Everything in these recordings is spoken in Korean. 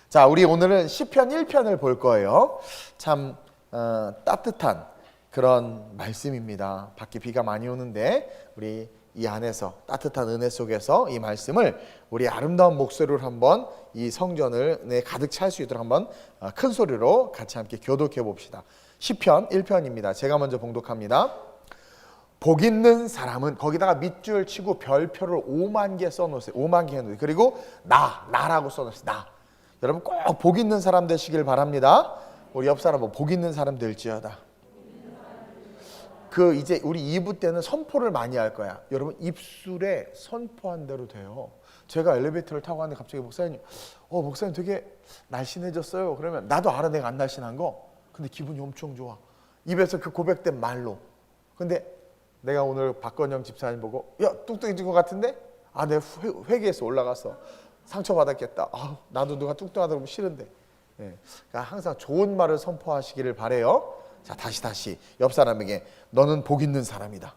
자, 우리 오늘은 시편 1편을 볼 거예요. 참 따뜻한 그런 말씀입니다. 밖에 비가 많이 오는데 우리 이 안에서 따뜻한 은혜 속에서 이 말씀을 우리 아름다운 목소리로 한번 이 성전을 가득 찰 수 있도록 한번 큰 소리로 같이 함께 교독해 봅시다. 시편 1편입니다. 제가 먼저 봉독합니다. 복 있는 사람은, 거기다가 밑줄 치고 별표를 5만 개 써놓으세요. 5만 개 해놓으세요. 그리고 나라고 써놓으세요. 나. 여러분 꼭 복 있는 사람 되시길 바랍니다. 우리 옆 사람은 복 있는 사람 될지어다. 이제 우리 2부 때는 선포를 많이 할 거야. 여러분 입술에 선포한 대로 돼요. 제가 엘리베이터를 타고 왔는데 갑자기 목사님 되게 날씬해졌어요. 그러면 나도 알아, 내가 안 날씬한 거. 근데 기분이 엄청 좋아. 입에서 그 고백된 말로. 근데 내가 오늘 박건영 집사님 보고 야, 뚱뚱해진 것 같은데? 아, 내가 회개해서 올라갔어. 상처받았겠다. 나도 누가 뚱뚱하다 그러면 싫은데. 그러니까 항상 좋은 말을 선포하시기를 바래요. 자, 다시 옆 사람에게 너는 복 있는 사람이다.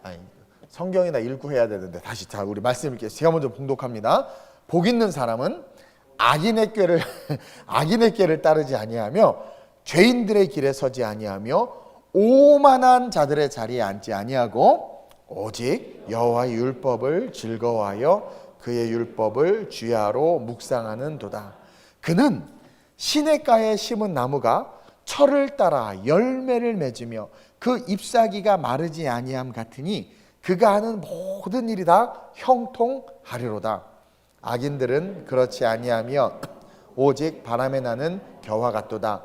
아니, 성경이나 읽고 해야 되는데 다시. 자, 우리 말씀 읽게요. 제가 먼저 봉독합니다. 복 있는 사람은 악인의 꾀를 따르지 아니하며 죄인들의 길에 서지 아니하며 오만한 자들의 자리에 앉지 아니하고 오직 여호와의 율법을 즐거워하여 그의 율법을 주야로 묵상하는 도다. 그는 시냇가에 심은 나무가 철을 따라 열매를 맺으며 그 잎사귀가 마르지 아니함 같으니 그가 하는 모든 일이 다 형통하리로다. 악인들은 그렇지 아니하며 오직 바람에 나는 겨와 같도다.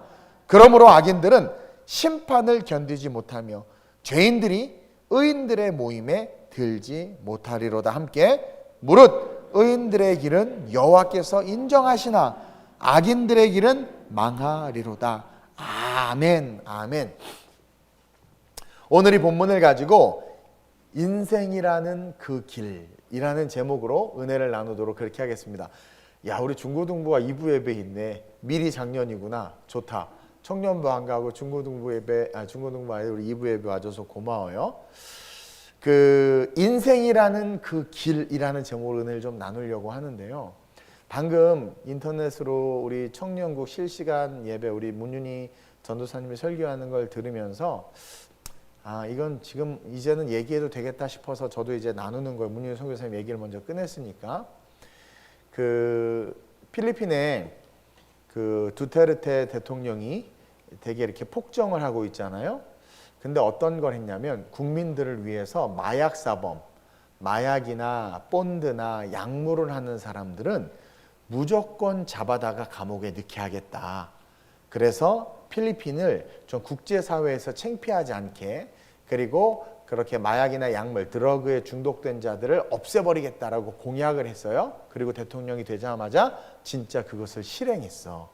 그러므로 악인들은 심판을 견디지 못하며 죄인들이 의인들의 모임에 들지 못하리로다. 함께 무릇 의인들의 길은 여호와께서 인정하시나 악인들의 길은 망하리로다. 아멘. 아멘. 오늘 이 본문을 가지고 인생이라는 그 길이라는 제목으로 은혜를 나누도록 그렇게 하겠습니다. 야, 우리 중고등부가 2부 예배 있네. 미리 작년이구나. 좋다. 청년부 안 가고 중고등부 아니 우리 2부 예배 와줘서 고마워요. 인생이라는 그 길이라는 제목으로 은혜를 좀 나누려고 하는데요. 방금 인터넷으로 우리 청년국 실시간 예배 우리 문윤희 전도사님이 설교하는 걸 들으면서 이건 지금 이제는 얘기해도 되겠다 싶어서 저도 이제 나누는 거예요. 문윤희 선교사님 얘기를 먼저 꺼냈으니까. 필리핀에 두테르테 대통령이 되게 이렇게 폭정을 하고 있잖아요. 근데 어떤 걸 했냐면 국민들을 위해서 마약 사범, 마약이나 본드나 약물을 하는 사람들은 무조건 잡아다가 감옥에 넣게 하겠다. 그래서 필리핀을 좀 국제사회에서 창피하지 않게, 그리고 그렇게 마약이나 약물, 드러그에 중독된 자들을 없애버리겠다라고 공약을 했어요. 그리고 대통령이 되자마자 진짜 그것을 실행했어.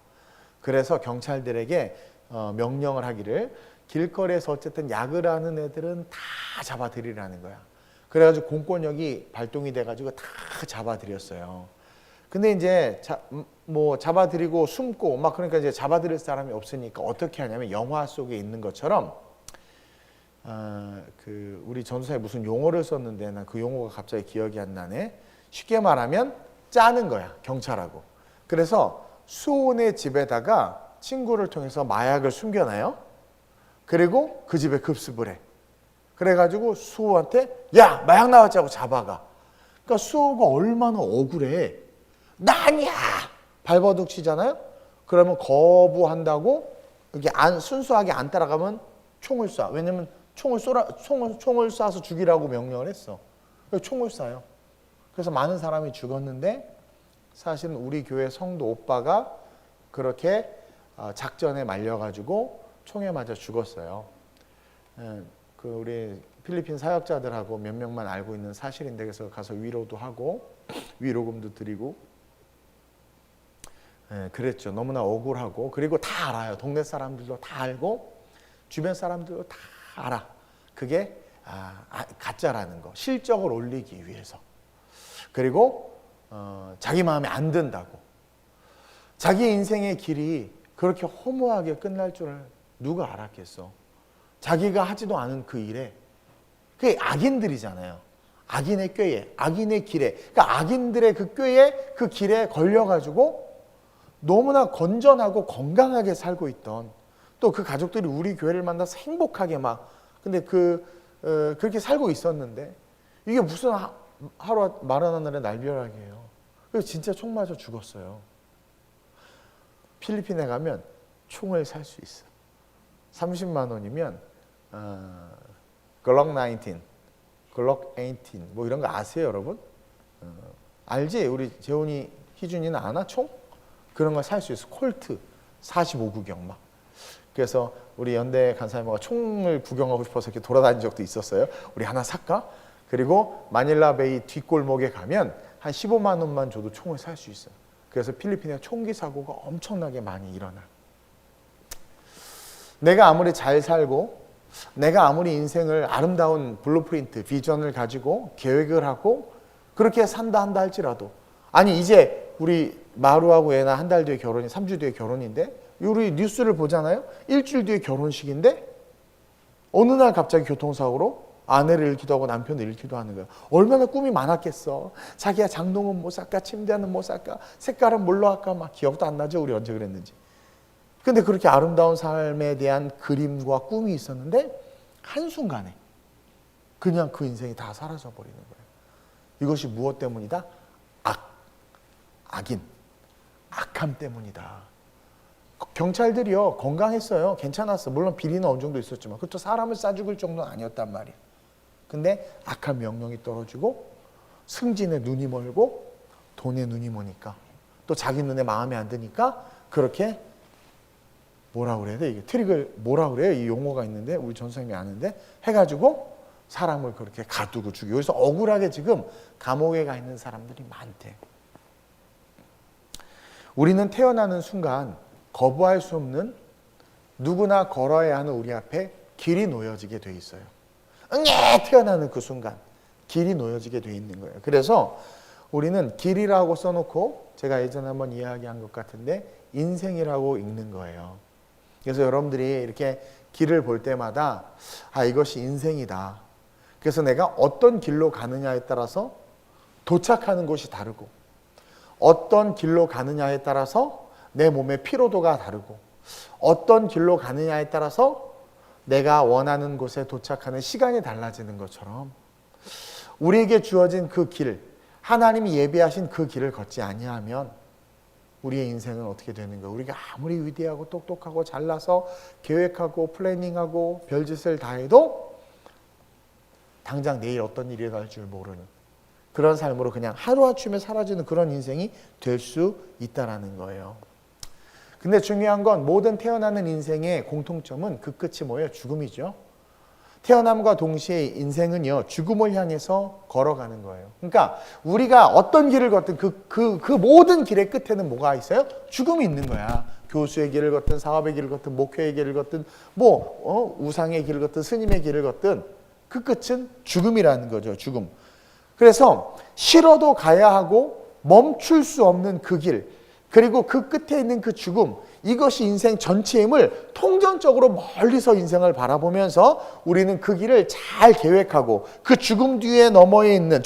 그래서 경찰들에게 명령을 하기를 길거리에서 어쨌든 약을 하는 애들은 다 잡아들이라는 거야. 그래가지고 공권력이 발동이 돼가지고 다 잡아들였어요. 근데 이제 잡아들이고 숨고 막 그러니까 이제 잡아들일 사람이 없으니까 어떻게 하냐면 영화 속에 있는 것처럼 우리 전도사에 무슨 용어를 썼는데 나 그 용어가 갑자기 기억이 안 나네. 쉽게 말하면 짜는 거야, 경찰하고. 그래서 수호원의 집에다가 친구를 통해서 마약을 숨겨놔요. 그리고 그 집에 급습을 해. 그래가지고 수호한테 야, 마약 나왔자고 잡아가. 그러니까 수호가 얼마나 억울해. 나냐 발버둥 치잖아요. 그러면 거부한다고 이렇게 순수하게 안 따라가면 총을 쏴. 왜냐면 총을 쏴서 죽이라고 명령을 했어. 그래서 총을 쏴요. 그래서 많은 사람이 죽었는데 사실은 우리 교회 성도 오빠가 그렇게 작전에 말려가지고 총에 맞아 죽었어요. 우리 필리핀 사역자들하고 몇 명만 알고 있는 사실인데 그래서 가서 위로도 하고 위로금도 드리고 그랬죠. 너무나 억울하고 그리고 다 알아요. 동네 사람들도 다 알고 주변 사람들도 다 알아. 그게 가짜라는 거. 실적을 올리기 위해서. 그리고 자기 마음에 안 든다고. 자기 인생의 길이 그렇게 허무하게 끝날 줄 누가 알았겠어. 자기가 하지도 않은 그 일에 그게 악인들이잖아요. 악인의 꾀에, 악인의 길에, 그러니까 악인들의 그 꾀에, 그 길에 걸려가지고 너무나 건전하고 건강하게 살고 있던, 또 그 가족들이 우리 교회를 만나서 행복하게 막, 근데 그렇게 살고 있었는데 이게 무슨 하루 마른 하늘에 날벼락이에요. 그래서 진짜 총 맞아 죽었어요. 필리핀에 가면 총을 살 수 있어. 30만 원이면 글록 19, 글록 18 뭐 이런 거 아세요, 여러분? 알지? 우리 재훈이, 희준이는 아나 총? 그런 거 살 수 있어. 콜트 45구경 막. 그래서 우리 연대 간사님과 총을 구경하고 싶어서 이렇게 돌아다닌 적도 있었어요. 우리 하나 살까? 그리고 마닐라 베이 뒷골목에 가면 한 15만 원만 줘도 총을 살 수 있어요. 그래서 필리핀에 총기 사고가 엄청나게 많이 일어나. 내가 아무리 잘 살고, 내가 아무리 인생을 아름다운 블루프린트, 비전을 가지고 계획을 하고 그렇게 산다 한다 할지라도, 아니 이제 우리 마루하고 애나 한 달 뒤에 결혼이, 3주 뒤에 결혼인데 우리 뉴스를 보잖아요. 일주일 뒤에 결혼식인데 어느 날 갑자기 교통사고로 아내를 잃기도 하고 남편을 잃기도 하는 거예요. 얼마나 꿈이 많았겠어. 자기야 장롱은 뭐 살까, 침대는 뭐 살까, 색깔은 뭘로 할까, 막 기억도 안 나죠. 우리 언제 그랬는지. 근데 그렇게 아름다운 삶에 대한 그림과 꿈이 있었는데 한순간에 그냥 그 인생이 다 사라져 버리는 거예요. 이것이 무엇 때문이다? 악인, 악함 때문이다. 경찰들이요, 건강했어요. 괜찮았어. 물론 비리는 어느 정도 있었지만 그것도 사람을 싸 죽을 정도는 아니었단 말이에요. 근데 악한 명령이 떨어지고 승진에 눈이 멀고 돈에 눈이 머니까, 또 자기 눈에 마음에 안 드니까 그렇게 뭐라 그래야 돼? 이게 트릭을 뭐라 그래요? 이 용어가 있는데 우리 전 선생님이 아는데 해가지고 사람을 그렇게 가두고 죽이고, 여기서 억울하게 지금 감옥에 가 있는 사람들이 많대. 우리는 태어나는 순간 거부할 수 없는, 누구나 걸어야 하는 우리 앞에 길이 놓여지게 돼 있어요. 태어나는 그 순간 길이 놓여지게 돼 있는 거예요. 그래서 우리는 길이라고 써놓고, 제가 예전에 한번 이야기한 것 같은데 인생이라고 읽는 거예요. 그래서 여러분들이 이렇게 길을 볼 때마다 이것이 인생이다. 그래서 내가 어떤 길로 가느냐에 따라서 도착하는 곳이 다르고, 어떤 길로 가느냐에 따라서 내 몸의 피로도가 다르고, 어떤 길로 가느냐에 따라서 내가 원하는 곳에 도착하는 시간이 달라지는 것처럼 우리에게 주어진 그 길, 하나님이 예비하신 그 길을 걷지 아니하면 우리의 인생은 어떻게 되는 거예요? 우리가 아무리 위대하고 똑똑하고 잘나서 계획하고 플래닝하고 별짓을 다 해도 당장 내일 어떤 일이 날 줄 모르는 그런 삶으로 그냥 하루아침에 사라지는 그런 인생이 될 수 있다라는 거예요. 근데 중요한 건 모든 태어나는 인생의 공통점은 그 끝이 뭐예요? 죽음이죠. 태어남과 동시에 인생은요, 죽음을 향해서 걸어가는 거예요. 그러니까 우리가 어떤 길을 걷든 그 모든 길의 끝에는 뭐가 있어요? 죽음이 있는 거야. 교수의 길을 걷든 사업의 길을 걷든 목회의 길을 걷든 우상의 길을 걷든 스님의 길을 걷든 그 끝은 죽음이라는 거죠. 죽음. 그래서 싫어도 가야 하고 멈출 수 없는 그 길, 그리고 그 끝에 있는 그 죽음, 이것이 인생 전체임을 통전적으로 멀리서 인생을 바라보면서 우리는 그 길을 잘 계획하고 그 죽음 너머에 있는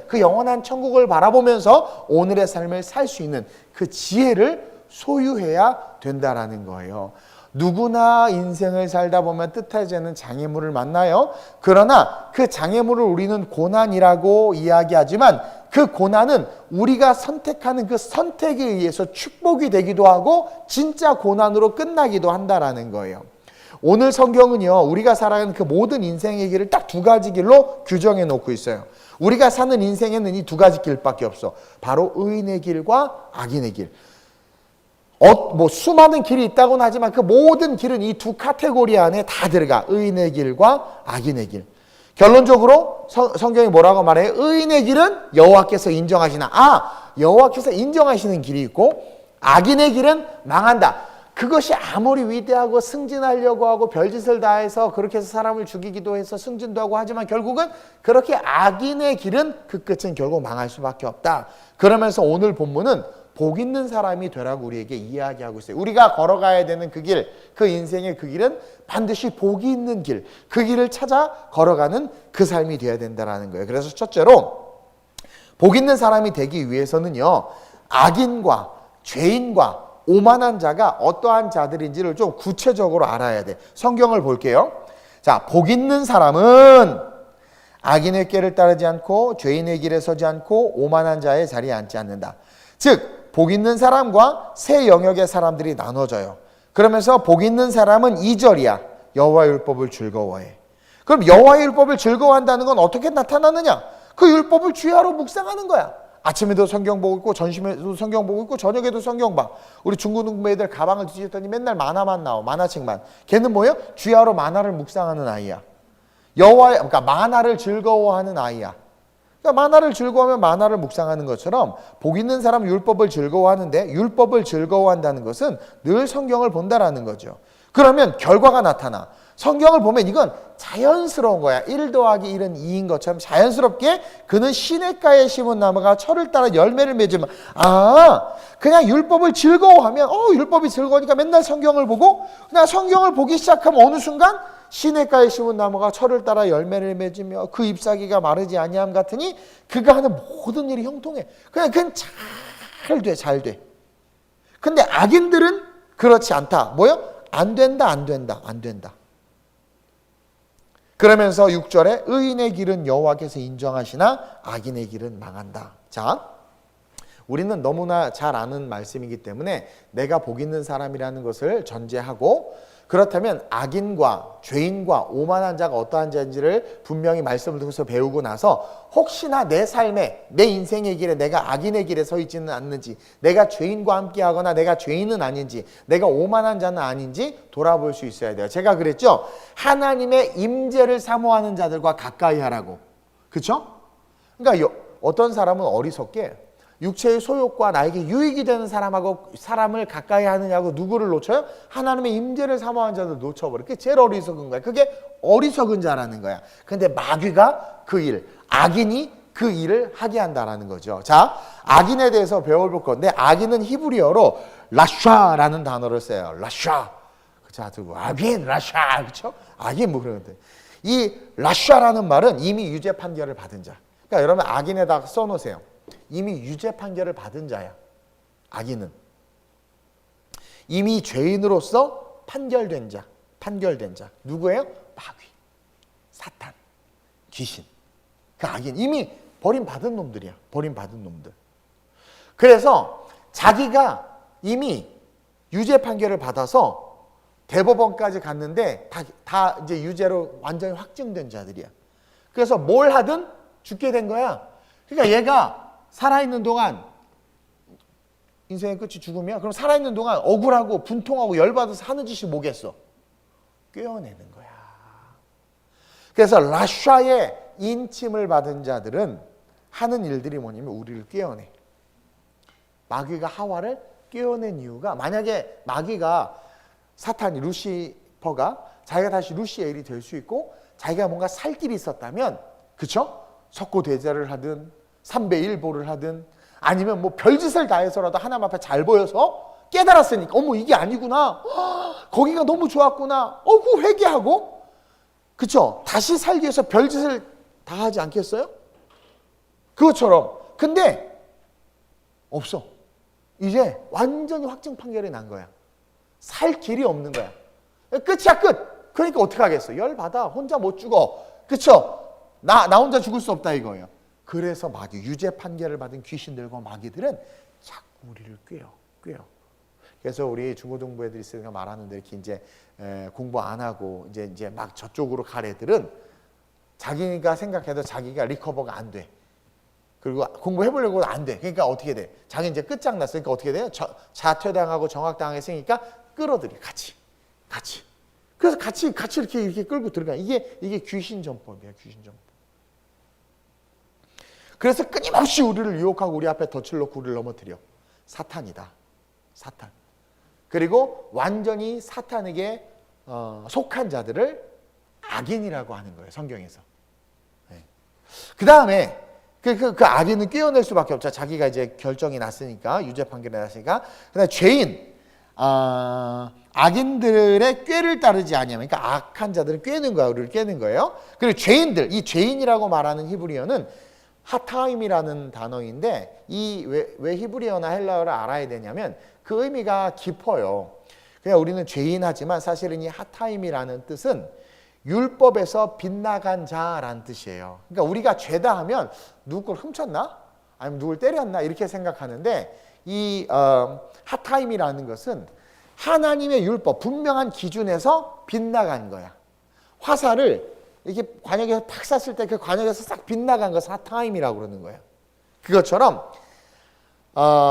그 영원한 천국을 바라보면서 오늘의 삶을 살 수 있는 그 지혜를 소유해야 된다라는 거예요. 누구나 인생을 살다 보면 뜻하지 않은 장애물을 만나요. 그러나 그 장애물을 우리는 고난이라고 이야기하지만 그 고난은 우리가 선택하는 그 선택에 의해서 축복이 되기도 하고 진짜 고난으로 끝나기도 한다라는 거예요. 오늘 성경은요, 우리가 살아가는 그 모든 인생의 길을 딱 두 가지 길로 규정해 놓고 있어요. 우리가 사는 인생에는 이 두 가지 길밖에 없어. 바로 의인의 길과 악인의 길. 수많은 길이 있다고는 하지만 그 모든 길은 이 두 카테고리 안에 다 들어가. 의인의 길과 악인의 길. 결론적으로 성경이 뭐라고 말해요? 의인의 길은 여호와께서 인정하시나. 여호와께서 인정하시는 길이 있고, 악인의 길은 망한다. 그것이 아무리 위대하고 승진하려고 하고 별짓을 다 해서 그렇게 해서 사람을 죽이기도 해서 승진도 하고 하지만 결국은 그렇게 악인의 길은 그 끝은 결국 망할 수밖에 없다. 그러면서 오늘 본문은 복 있는 사람이 되라고 우리에게 이야기하고 있어요. 우리가 걸어가야 되는 그 길, 그 인생의 그 길은 반드시 복이 있는 길, 그 길을 찾아 걸어가는 그 삶이 되어야 된다는 거예요. 그래서 첫째로 복 있는 사람이 되기 위해서는요, 악인과 죄인과 오만한 자가 어떠한 자들인지를 좀 구체적으로 알아야 돼. 성경을 볼게요. 자, 복 있는 사람은 악인의 꾀를 따르지 않고 죄인의 길에 서지 않고 오만한 자의 자리에 앉지 않는다. 즉, 복 있는 사람과 세 영역의 사람들이 나눠져요. 그러면서 복 있는 사람은 2절이야. 여호와의 율법을 즐거워해. 그럼 여호와의 율법을 즐거워한다는 건 어떻게 나타나느냐? 그 율법을 주야로 묵상하는 거야. 아침에도 성경 보고 있고 점심에도 성경 보고 있고 저녁에도 성경 봐. 우리 중고등부 애들 가방을 뒤졌더니 맨날 만화만 나와. 만화책만. 걔는 뭐예요? 주야로 만화를 묵상하는 아이야. 그러니까 만화를 즐거워하는 아이야. 그러니까 만화를 즐거워하면 만화를 묵상하는 것처럼 복 있는 사람은 율법을 즐거워하는데 율법을 즐거워한다는 것은 늘 성경을 본다라는 거죠. 그러면 결과가 나타나. 성경을 보면 이건 자연스러운 거야. 1 더하기 1은 2인 것처럼 자연스럽게 그는 시냇가에 심은 나무가 철을 따라 열매를 맺으면 그냥 율법을 즐거워하면 율법이 즐거우니까 맨날 성경을 보고 그냥 성경을 보기 시작하면 어느 순간 시냇가에 심은 나무가 철을 따라 열매를 맺으며 그 잎사귀가 마르지 아니함 같으니 그가 하는 모든 일이 형통해. 그건 잘 돼. 근데 악인들은 그렇지 않다. 뭐요? 안 된다. 그러면서 6절에 의인의 길은 여호와께서 인정하시나 악인의 길은 망한다. 자, 우리는 너무나 잘 아는 말씀이기 때문에 내가 복 있는 사람이라는 것을 전제하고 그렇다면 악인과 죄인과 오만한 자가 어떠한 자인지를 분명히 말씀을 통해서 배우고 나서 혹시나 내 삶에 내 인생의 길에 내가 악인의 길에 서 있지는 않는지 내가 죄인과 함께하거나 내가 죄인은 아닌지 내가 오만한 자는 아닌지 돌아볼 수 있어야 돼요. 제가 그랬죠. 하나님의 임재를 사모하는 자들과 가까이 하라고. 그렇죠? 그러니까 어떤 사람은 어리석게 육체의 소욕과 나에게 유익이 되는 사람을 가까이 하느냐고 누구를 놓쳐요? 하나님의 임재를 사모하는 자들 놓쳐버려. 그게 제일 어리석은 거야. 그게 어리석은 자라는 거야. 근데 마귀가 그 일, 악인이 그 일을 하게 한다라는 거죠. 자, 악인에 대해서 배워볼 건데 악인은 히브리어로 라샤라는 단어를 써요. 라샤. 자, 두고 악인, 라샤. 그렇죠? 악인 뭐 그런 건데. 이 라샤라는 말은 이미 유죄 판결을 받은 자. 그러니까 여러분 악인에다가 써놓으세요. 이미 유죄 판결을 받은 자야. 악인은 이미 죄인으로서 판결된 자. 누구예요? 마귀, 사탄, 귀신. 그 악인 이미 버림받은 놈들이야. 버림받은 놈들. 그래서 자기가 이미 유죄 판결을 받아서 대법원까지 갔는데 다 이제 유죄로 완전히 확정된 자들이야. 그래서 뭘 하든 죽게 된 거야. 그러니까 얘가 살아있는 동안 인생의 끝이 죽으면 그럼 살아있는 동안 억울하고 분통하고 열받아서 하는 짓이 뭐겠어? 꿰어내는 거야. 그래서 라샤의 인침을 받은 자들은 하는 일들이 뭐냐면 우리를 꿰어내. 마귀가 하와를 꿰어낸 이유가 만약에 마귀가 사탄이 루시퍼가 자기가 다시 루시엘이 될 수 있고 자기가 뭔가 살 길이 있었다면 그쵸? 석고대죄를 하든 3배 1보를 하든 아니면 뭐 별짓을 다 해서라도 하나님 앞에 잘 보여서 깨달았으니까 어머 이게 아니구나. 거기가 너무 좋았구나. 그 회개하고 그쵸? 다시 살기 위해서 별짓을 다 하지 않겠어요? 그것처럼. 근데 없어. 이제 완전히 확정 판결이 난 거야. 살 길이 없는 거야. 끝이야 끝. 그러니까 어떻게 하겠어? 열받아. 혼자 못 죽어. 그쵸? 나 혼자 죽을 수 없다 이거예요. 그래서 마귀, 유죄 판결을 받은 귀신들과 마귀들은 자꾸 우리를 꿰어. 그래서 우리 중고등부 애들이 있으니까 말하는데 이렇게 이제 공부 안 하고 이제 막 저쪽으로 갈 애들은 자기가 생각해도 자기가 리커버가 안 돼. 그리고 공부해보려고 안 돼. 그러니까 어떻게 돼? 자기 이제 끝장났으니까 어떻게 돼요? 자퇴당하고 정학당했으니까 끌어들여. 같이. 그래서 같이 이렇게 끌고 들어가. 이게 귀신 전법이야. 귀신 전법. 그래서 끊임없이 우리를 유혹하고 우리 앞에 덫을 놓고 우리를 넘어뜨려. 사탄이다. 사탄. 그리고 완전히 사탄에게 속한 자들을 악인이라고 하는 거예요. 성경에서. 네. 그 다음에 그 악인은 꿰어낼 수밖에 없죠. 자기가 이제 결정이 났으니까, 유죄 판결이 났으니까. 그다음에 죄인, 악인들의 꾀를 따르지 아니하면, 그러니까 악한 자들은 꿰는 거야, 우리를 꿰는 거예요. 그리고 죄인들, 이 죄인이라고 말하는 히브리어는 하타임이라는 단어인데, 왜 히브리어나 헬라어를 알아야 되냐면 그 의미가 깊어요. 그냥 우리는 죄인하지만 사실은 이 하타임이라는 뜻은 율법에서 빗나간 자라는 뜻이에요. 그러니까 우리가 죄다 하면 누구 걸 훔쳤나? 아니면 누굴 때렸나? 이렇게 생각하는데, 이 하타임이라는 것은 하나님의 율법, 분명한 기준에서 빗나간 거야. 화살을 이렇게 관역에서 팍 쐈을 때 그 관역에서 싹 빗나간 것을 하타임이라고 그러는 거예요. 그것처럼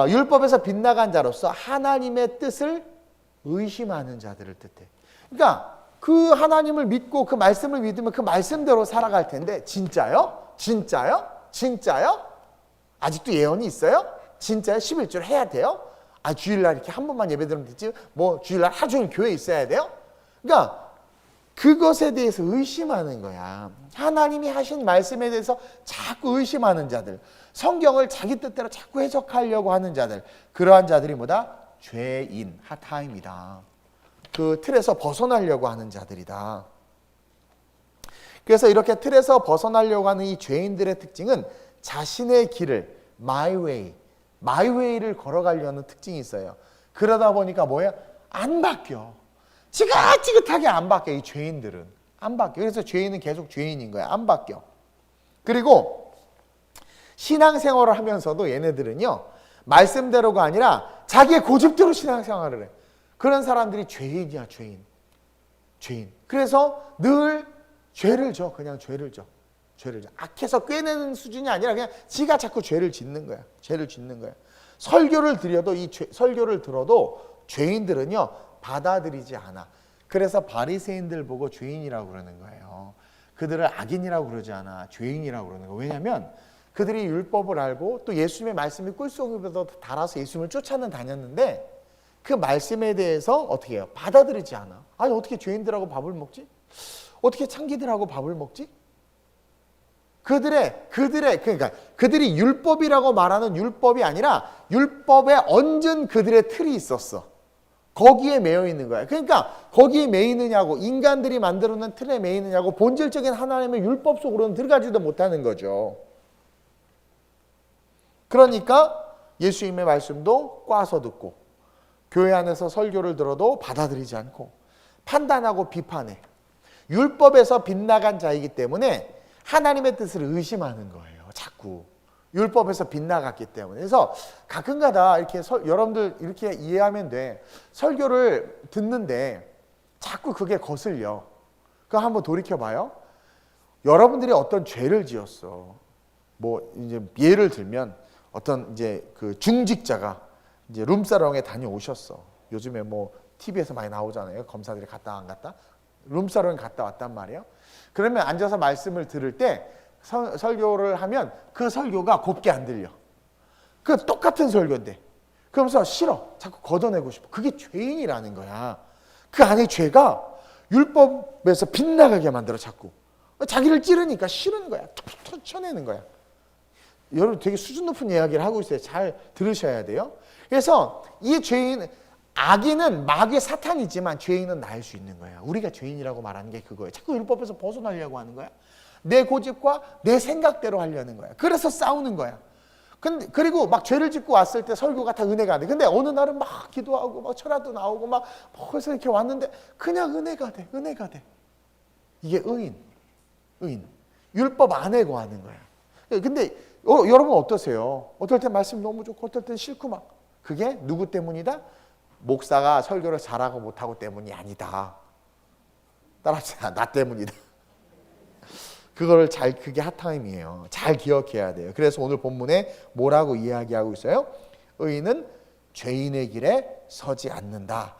율법에서 빗나간 자로서 하나님의 뜻을 의심하는 자들을 뜻해. 그러니까 그 하나님을 믿고 그 말씀을 믿으면 그 말씀대로 살아갈 텐데, 진짜요? 진짜요? 진짜요? 아직도 예언이 있어요? 진짜요? 11절 해야 돼요? 주일날 이렇게 한 번만 예배 드리면 되지? 뭐 주일날 하루 종일 교회에 있어야 돼요? 그러니까 그것에 대해서 의심하는 거야. 하나님이 하신 말씀에 대해서 자꾸 의심하는 자들, 성경을 자기 뜻대로 자꾸 해석하려고 하는 자들, 그러한 자들이 뭐다? 죄인, 하타임이다. 그 틀에서 벗어나려고 하는 자들이다. 그래서 이렇게 틀에서 벗어나려고 하는 이 죄인들의 특징은 자신의 길을 my way를 걸어가려는 특징이 있어요. 그러다 보니까 뭐예요? 안 바뀌어. 지긋지긋하게 안 바뀌어. 이 죄인들은 안 바뀌어. 그래서 죄인은 계속 죄인인 거야. 안 바뀌어. 그리고 신앙생활을 하면서도 얘네들은요, 말씀대로가 아니라 자기의 고집대로 신앙생활을 해. 그런 사람들이 죄인이야, 죄인. 그래서 늘 죄를 져. 그냥 죄를 져. 악해서 꿰내는 수준이 아니라 그냥 지가 자꾸 죄를 짓는 거야. 설교를 들어도 죄인들은요, 받아들이지 않아. 그래서 바리새인들 보고 죄인이라고 그러는 거예요. 그들을 악인이라고 그러지 않아. 죄인이라고 그러는 거예요. 왜냐하면 그들이 율법을 알고 또 예수님의 말씀이 꿀송이보다 달아서 예수님을 다녔는데 그 말씀에 대해서 어떻게 해요? 받아들이지 않아. 아니, 어떻게 죄인들하고 밥을 먹지? 어떻게 창기들하고 밥을 먹지? 그러니까 그들이 율법이라고 말하는 율법이 아니라 율법에 얹은 그들의 틀이 있었어. 거기에 매여 있는 거야. 그러니까 거기에 매이느냐고, 인간들이 만들어놓은 틀에 매이느냐고, 본질적인 하나님의 율법 속으로는 들어가지도 못하는 거죠. 그러니까 예수님의 말씀도 꽈서 듣고, 교회 안에서 설교를 들어도 받아들이지 않고, 판단하고 비판해. 율법에서 빗나간 자이기 때문에 하나님의 뜻을 의심하는 거예요. 자꾸 율법에서 빗나갔기 때문에. 그래서 가끔가다 이렇게 여러분들 이렇게 이해하면 돼. 설교를 듣는데 자꾸 그게 거슬려. 그거 한번 돌이켜봐요. 여러분들이 어떤 죄를 지었어. 뭐 이제 예를 들면 어떤 이제 그 중직자가 이제 룸사롱에 다녀오셨어. 요즘에 뭐 TV에서 많이 나오잖아요. 검사들이 갔다 안 갔다. 룸사롱에 갔다 왔단 말이에요. 그러면 앉아서 말씀을 들을 때 설교를 하면 그 설교가 곱게 안 들려. 그 똑같은 설교인데. 그러면서 싫어. 자꾸 걷어내고 싶어. 그게 죄인이라는 거야. 그 안에 죄가 율법에서 빗나가게 만들어 자꾸. 자기를 찌르니까 싫은 거야. 툭툭 쳐내는 거야. 여러분 되게 수준 높은 이야기를 하고 있어요. 잘 들으셔야 돼요. 그래서 이 죄인, 악인은 마귀의 사탄이지만 죄인은 나일 수 있는 거야. 우리가 죄인이라고 말하는 게 그거예요. 자꾸 율법에서 벗어나려고 하는 거야. 내 고집과 내 생각대로 하려는 거야. 그래서 싸우는 거야. 그리고 막 죄를 짓고 왔을 때 설교가 다 은혜가 안 돼. 근데 어느 날은 막 기도하고 막 철학도 나오고 막 그래서 이렇게 왔는데 그냥 은혜가 돼. 이게 의인. 율법 안에 거하는 거야. 근데 여러분 어떠세요? 어떨 때 말씀 너무 좋고 어떨 땐 싫고 막. 그게 누구 때문이다? 목사가 설교를 잘하고 못하고 때문이 아니다. 따라합시다. 나 때문이다. 그게 핫타임이에요. 잘 기억해야 돼요. 그래서 오늘 본문에 뭐라고 이야기하고 있어요? 의인은 죄인의 길에 서지 않는다.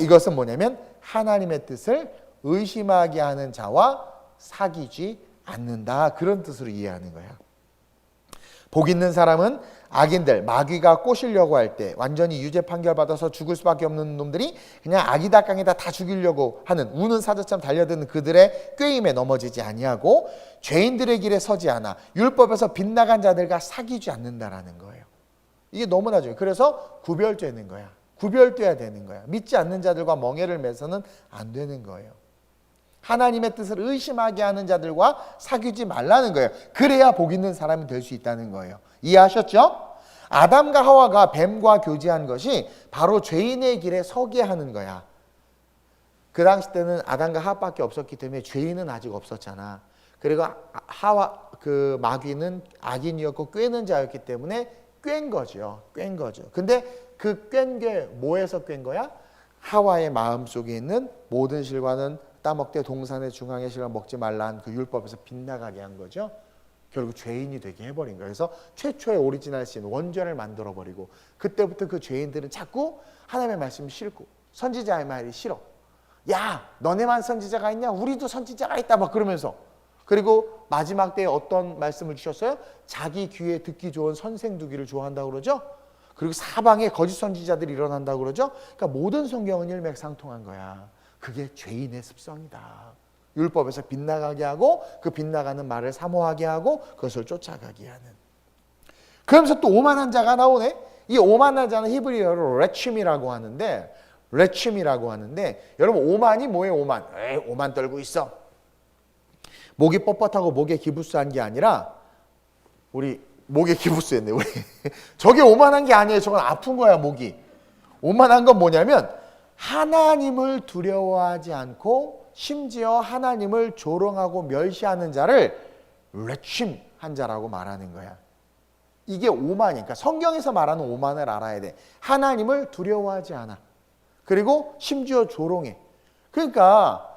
이것은 뭐냐면 하나님의 뜻을 의심하게 하는 자와 사귀지 않는다. 그런 뜻으로 이해하는 거야. 복 있는 사람은 악인들, 마귀가 꼬시려고 할 때 완전히 유죄 판결받아서 죽을 수밖에 없는 놈들이 그냥 악이다 깡이다 다 죽이려고 하는 우는 사자처럼 달려드는 그들의 꾀임에 넘어지지 아니하고 죄인들의 길에 서지 않아 율법에서 빗나간 자들과 사귀지 않는다라는 거예요. 이게 너무나 중요해요. 그래서 구별되는 거야. 구별돼야 되는 거야. 믿지 않는 자들과 멍에를 매서는 안 되는 거예요. 하나님의 뜻을 의심하게 하는 자들과 사귀지 말라는 거예요. 그래야 복 있는 사람이 될 수 있다는 거예요. 이해하셨죠? 아담과 하와가 뱀과 교제한 것이 바로 죄인의 길에 서게 하는 거야. 그 당시 때는 아담과 하와밖에 없었기 때문에 죄인은 아직 없었잖아. 그리고 하와 그 마귀는 악인이었고 꾀는 자였기 때문에 꾀인 거죠. 꾀인 거죠. 근데 그 꾀인 게 뭐에서 꾀인 거야? 하와의 마음속에 있는 모든 실과는 따먹되 동산의 중앙의 실과 먹지 말라는 그 율법에서 빗나가게 한 거죠. 결국 죄인이 되게 해버린 거예요. 그래서 최초의 오리지널 신, 원죄를 만들어버리고 그때부터 그 죄인들은 자꾸 하나님의 말씀이 싫고 선지자의 말이 싫어. 야, 너네만 선지자가 있냐? 우리도 선지자가 있다. 막 그러면서. 그리고 마지막 때에 어떤 말씀을 주셨어요? 자기 귀에 듣기 좋은 선생 두기를 좋아한다고 그러죠. 그리고 사방에 거짓 선지자들이 일어난다고 그러죠. 그러니까 모든 성경은 일맥상통한 거야. 그게 죄인의 습성이다. 율법에서 빗나가게 하고 그 빗나가는 말을 사모하게 하고 그것을 쫓아가게 하는. 그러면서 또 오만한 자가 나오네. 이 오만한 자는 히브리어로 레침이라고 하는데 여러분 오만이 뭐예요? 오만. 에이, 오만 떨고 있어. 목이 뻣뻣하고 목에 기부스한 게 아니라 우리 목에 기부스했네. 우리 저게 오만한 게 아니에요. 저건 아픈 거야 목이. 오만한 건 뭐냐면 하나님을 두려워하지 않고 심지어 하나님을 조롱하고 멸시하는 자를 레침한 자라고 말하는 거야. 이게 오만이니까 성경에서 말하는 오만을 알아야 돼. 하나님을 두려워하지 않아. 그리고 심지어 조롱해. 그러니까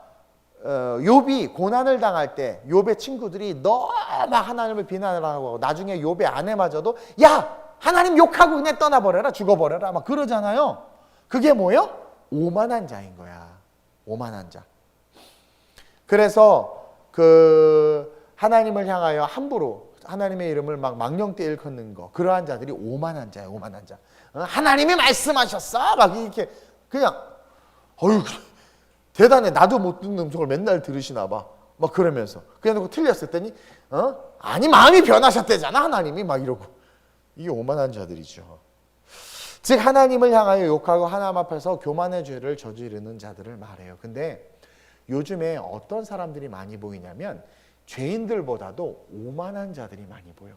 욥이 고난을 당할 때 욥의 친구들이 너무 하나님을 비난을 하고 나중에 욥의 아내마저도 야 하나님 욕하고 그냥 떠나버려라 죽어버려라 막 그러잖아요. 그게 뭐예요? 오만한 자인 거야. 오만한 자. 그래서 그 하나님을 향하여 함부로 하나님의 이름을 막 망령되이 일컫는 거 그러한 자들이 오만한 자예요. 오만한 자. 하나님이 말씀하셨어 막 이렇게 그냥 어휴 대단해. 나도 못 듣는 음성을 맨날 들으시나 봐. 막 그러면서 그냥 놓고 틀렸을 때니 아니 마음이 변하셨대잖아 하나님이 막 이러고. 이게 오만한 자들이죠. 즉 하나님을 향하여 욕하고 하나님 앞에서 교만의 죄를 저지르는 자들을 말해요. 근데 요즘에 어떤 사람들이 많이 보이냐면 죄인들보다도 오만한 자들이 많이 보여.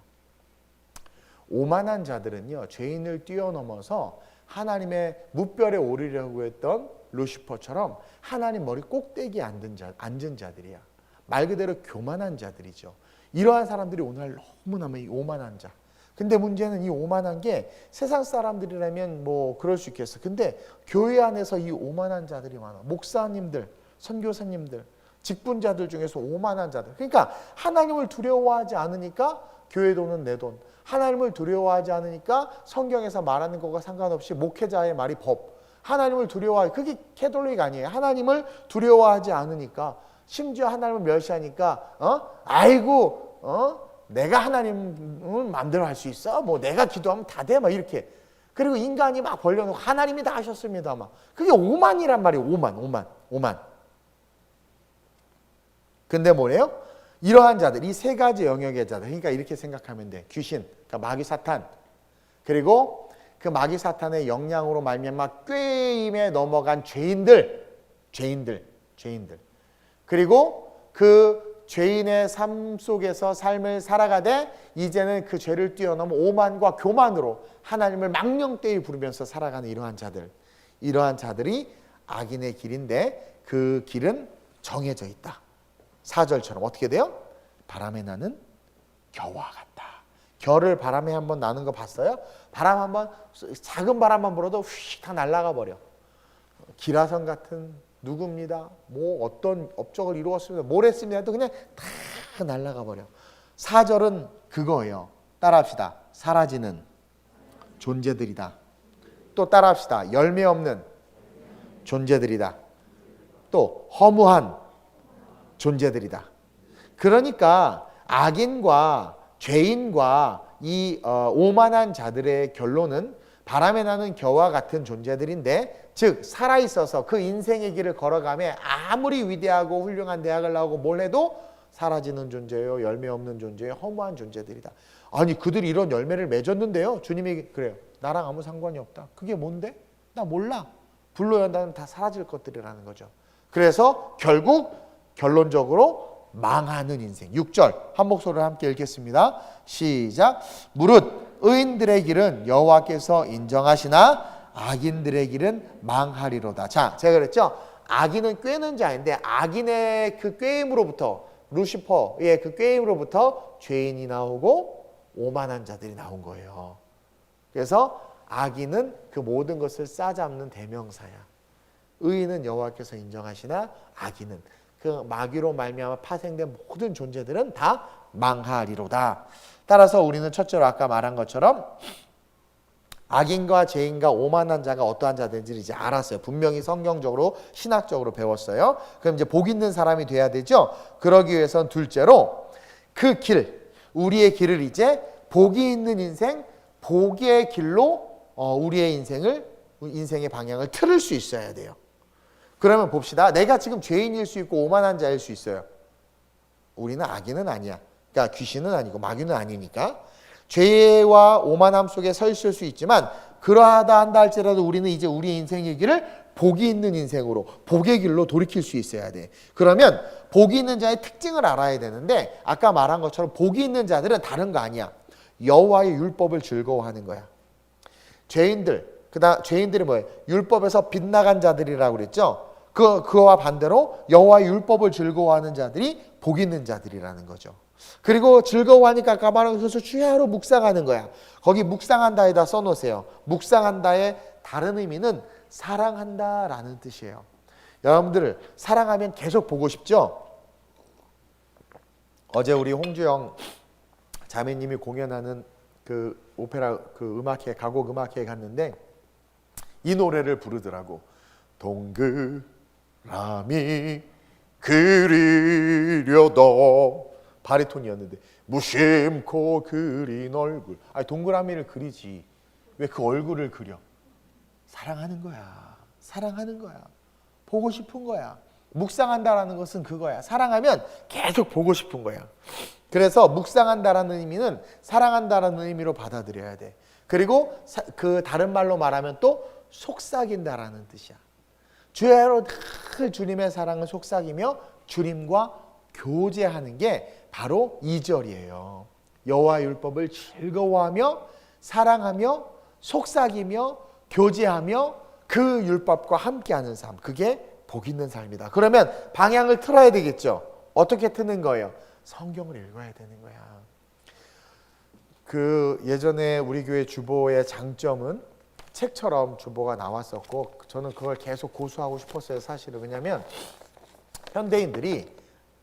오만한 자들은요 죄인을 뛰어넘어서 하나님의 무별에 오르려고 했던 루시퍼처럼 하나님 머리 꼭대기에 앉은 자들이야. 말 그대로 교만한 자들이죠. 이러한 사람들이 오늘 너무나 이 오만한 자. 근데 문제는 이 오만한 게 세상 사람들이라면 뭐 그럴 수 있겠어. 근데 교회 안에서 이 오만한 자들이 많아. 목사님들, 선교사님들, 직분자들 중에서 오만한 자들. 그러니까 하나님을 두려워하지 않으니까 교회 돈은 내 돈. 하나님을 두려워하지 않으니까 성경에서 말하는 것과 상관없이 목회자의 말이 법. 하나님을 두려워하지. 그게 캐톨릭 아니에요. 하나님을 두려워하지 않으니까 심지어 하나님을 멸시하니까 내가 하나님을 마음대로 할 수 있어? 뭐 내가 기도하면 다 돼? 막 이렇게. 그리고 인간이 막 벌려놓고 하나님이 다 하셨습니다. 막. 그게 오만이란 말이에요. 오만. 근데 뭐래요? 이러한 자들, 이 세 가지 영역의 자들. 그러니까 이렇게 생각하면 돼. 귀신, 그러니까 마귀 사탄. 그리고 그 마귀 사탄의 영향으로 말미암아 꾀임에 넘어간 죄인들. 그리고 그 죄인의 삶 속에서 삶을 살아가되 이제는 그 죄를 뛰어넘어 오만과 교만으로 하나님을 망령되이 부르면서 살아가는 이러한 자들이 악인의 길인데 그 길은 정해져 있다. 4절처럼 어떻게 돼요? 바람에 나는 겨와 같다. 겨를 바람에 한번 나는 거 봤어요? 바람 한번 작은 바람만 불어도 휙 다 날아가 버려. 기라성 같은 누구입니다. 뭐 어떤 업적을 이루었습니다. 뭘 했습니다. 해도 그냥 다 날아가 버려. 4절은 그거예요. 따라합시다. 사라지는 존재들이다. 또 따라합시다. 열매 없는 존재들이다. 또 허무한 존재들이다. 그러니까 악인과 죄인과 이 오만한 자들의 결론은 바람에 나는 겨와 같은 존재들인데, 즉 살아있어서 그 인생의 길을 걸어가며 아무리 위대하고 훌륭한 대학을 나오고 뭘 해도 사라지는 존재예요. 열매 없는 존재예요. 허무한 존재들이다. 아니 그들이 이런 열매를 맺었는데요. 주님이 그래요. 나랑 아무 상관이 없다. 그게 뭔데? 나 몰라. 불로 연다면 다 사라질 것들이라는 거죠. 그래서 결국 결론적으로 망하는 인생. 6절 한 목소리로 함께 읽겠습니다. 시작. 무릇 의인들의 길은 여호와께서 인정하시나 악인들의 길은 망하리로다. 자, 제가 그랬죠. 악인은 꾀는 자인데 악인의 그 꾀임으로부터, 루시퍼의 그 꾀임으로부터 죄인이 나오고 오만한 자들이 나온 거예요. 그래서 악인은 그 모든 것을 싸잡는 대명사야. 의인은 여호와께서 인정하시나 악인은, 그 마귀로 말미암아 파생된 모든 존재들은 다 망하리로다. 따라서 우리는 첫째로 아까 말한 것처럼 악인과 죄인과 오만한 자가 어떠한 자들인지 이제 알았어요. 분명히 성경적으로 신학적으로 배웠어요. 그럼 이제 복 있는 사람이 돼야 되죠. 그러기 위해서는 둘째로 그 길, 우리의 길을 이제 복이 있는 인생, 복의 길로 우리의 인생의 방향을 틀을 수 있어야 돼요. 그러면 봅시다. 내가 지금 죄인일 수 있고 오만한 자일 수 있어요. 우리는 악인은 아니야. 그러니까 귀신은 아니고 마귀는 아니니까. 죄와 오만함 속에 서 있을 수 있지만 그러하다 한다 할지라도 우리는 이제 우리의 인생의 길을 복이 있는 인생으로, 복의 길로 돌이킬 수 있어야 돼. 그러면 복이 있는 자의 특징을 알아야 되는데, 아까 말한 것처럼 복이 있는 자들은 다른 거 아니야. 여호와의 율법을 즐거워하는 거야. 죄인들이 뭐예요? 율법에서 빗나간 자들이라고 그랬죠. 그와 반대로 여호와의 율법을 즐거워하는 자들이 복 있는 자들이라는 거죠. 그리고 즐거워하니까 아까 말한 것을 주야로 묵상하는 거야. 거기 묵상한다에다 써놓으세요. 묵상한다의 다른 의미는 사랑한다라는 뜻이에요. 여러분들 사랑하면 계속 보고 싶죠? 어제 우리 홍주영 자매님이 공연하는 그 오페라 그 음악회, 가곡 음악회에 갔는데 이 노래를 부르더라고. 동그라미 그리려도, 바리톤이었는데 무심코 그린 얼굴. 아니 동그라미를 그리지 왜 그 얼굴을 그려? 사랑하는 거야. 사랑하는 거야. 보고 싶은 거야. 묵상한다라는 것은 그거야. 사랑하면 계속 보고 싶은 거야. 그래서 묵상한다라는 의미는 사랑한다라는 의미로 받아들여야 돼. 그리고 그 다른 말로 말하면 또 속삭인다라는 뜻이야. 주야로 늘 주님의 사랑을 속삭이며 주님과 교제하는 게 바로 2절이에요. 여호와의 율법을 즐거워하며 사랑하며 속삭이며 교제하며 그 율법과 함께하는 삶, 그게 복 있는 삶이다. 그러면 방향을 틀어야 되겠죠. 어떻게 트는 거예요? 성경을 읽어야 되는 거야. 그 예전에 우리 교회 주보의 장점은 책처럼 주보가 나왔었고, 저는 그걸 계속 고수하고 싶었어요. 사실은. 왜냐하면 현대인들이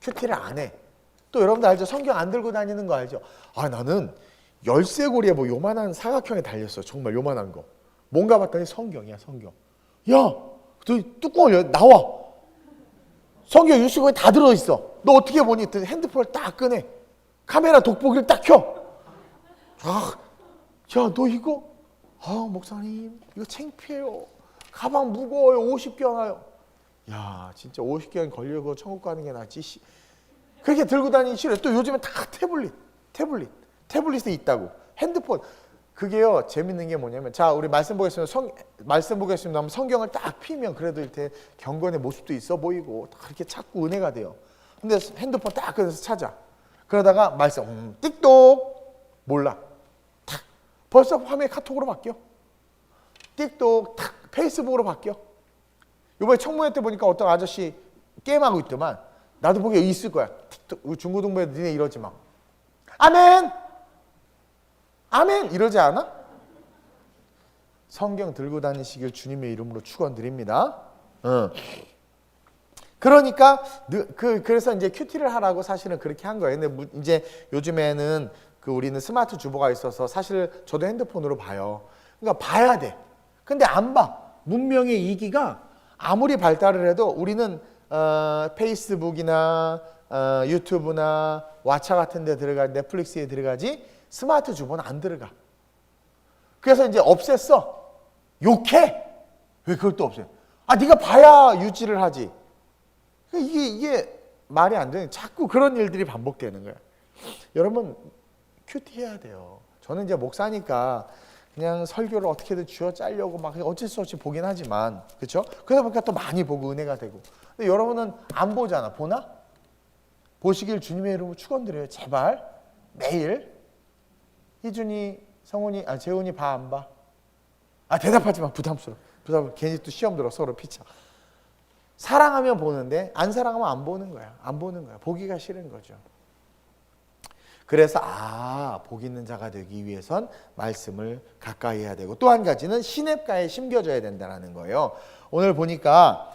큐티를 안 해. 또 여러분들 알죠? 성경 안 들고 다니는 거 알죠? 아, 나는 열쇠고리에 뭐 요만한 사각형에 달렸어. 정말 요만한 거. 뭔가 봤더니 성경이야, 성경. 야, 너 뚜껑을 열, 나와. 성경 열쇠고리 다 들어있어. 너 어떻게 보니? 핸드폰을 딱 꺼내. 카메라 돋보기를 딱 켜. 아, 야, 너 이거? 아, 목사님, 이거 창피해요. 가방 무거워요. 50개 하나요. 야, 진짜 50개는 걸려고 천국 가는 게 낫지. 그렇게 들고 다니기 싫어요. 또 요즘에 다 태블릿에 있다고. 핸드폰. 그게요, 재밌는 게 뭐냐면, 자, 우리 말씀 보겠습니다. 하면 성경을 딱 피면 그래도 이렇게 경건의 모습도 있어 보이고, 딱 이렇게 찾고 은혜가 돼요. 근데 핸드폰 딱 꺼내서 찾아. 그러다가 말씀, 띡똑, 몰라. 탁. 벌써 화면이 카톡으로 바뀌어. 띡똑, 탁. 페이스북으로 바뀌어. 이번에 청문회 때 보니까 어떤 아저씨 게임하고 있더만. 나도 보기에 있을 거야. 틱톡. 우리 중고등부에 니네 이러지 마. 아멘! 아멘! 이러지 않아? 성경 들고 다니시길 주님의 이름으로 축원드립니다. 그러니까 그래서 이제 큐티를 하라고 사실은 그렇게 한 거예요. 근데 이제 요즘에는 우리는 스마트 주보가 있어서 사실 저도 핸드폰으로 봐요. 그러니까 봐야 돼. 근데 안 봐. 문명의 이기가 아무리 발달을 해도 우리는 페이스북이나 유튜브나 왓챠 같은 데 들어가지, 넷플릭스에 들어가지 스마트 주보는 안 들어가. 그래서 이제 없앴어. 욕해. 왜 그걸 또 없애요? 네가 봐야 유지를 하지. 이게 말이 안 되는, 자꾸 그런 일들이 반복되는 거야. 여러분 큐티해야 돼요. 저는 이제 목사니까 그냥 설교를 어떻게든 쥐어 짜려고 막 어쩔 수 없이 보긴 하지만, 그렇죠? 그러다 보니까 또 많이 보고 은혜가 되고. 근데 여러분은 안 보잖아. 보나? 보시길 주님의 이름으로 축원드려요. 제발 매일. 희준이, 성훈이, 재훈이 봐, 안 봐? 대답하지 마. 부담스러워. 괜히 또 시험 들어 서로 피차. 사랑하면 보는데 안 사랑하면 안 보는 거야. 안 보는 거야. 보기가 싫은 거죠. 그래서 복 있는 자가 되기 위해선 말씀을 가까이 해야 되고, 또 한 가지는 시냇가에 심겨져야 된다는 거예요. 오늘 보니까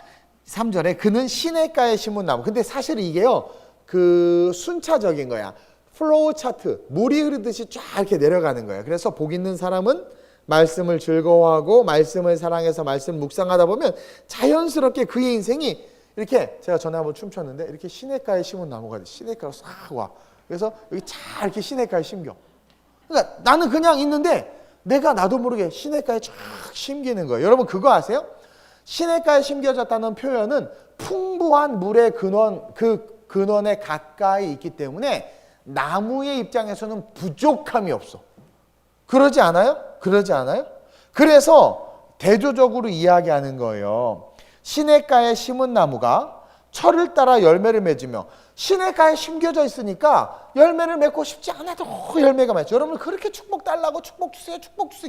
3절에 그는 시냇가에 심은 나무. 근데 사실 이게요, 그 순차적인 거야. 플로우 차트, 물이 흐르듯이 쫙 이렇게 내려가는 거예요. 그래서 복 있는 사람은 말씀을 즐거워하고 말씀을 사랑해서 말씀 묵상하다 보면 자연스럽게 그의 인생이 이렇게, 제가 전에 한번 춤췄는데 이렇게 시냇가에 심은 나무가 돼. 시냇가로 싹 와. 그래서 여기 잘 이렇게 시냇가에 심겨. 그러니까 나는 그냥 있는데 내가 나도 모르게 시냇가에 쫙 심기는 거예요. 여러분 그거 아세요? 시냇가에 심겨졌다는 표현은 풍부한 물의 근원, 그 근원에 가까이 있기 때문에 나무의 입장에서는 부족함이 없어. 그러지 않아요? 그러지 않아요? 그래서 대조적으로 이야기하는 거예요. 시냇가에 심은 나무가 철을 따라 열매를 맺으며, 시냇가에 심겨져 있으니까 열매를 맺고 싶지 않아도 열매가 맺죠. 여러분 그렇게 축복 달라고 축복 주세요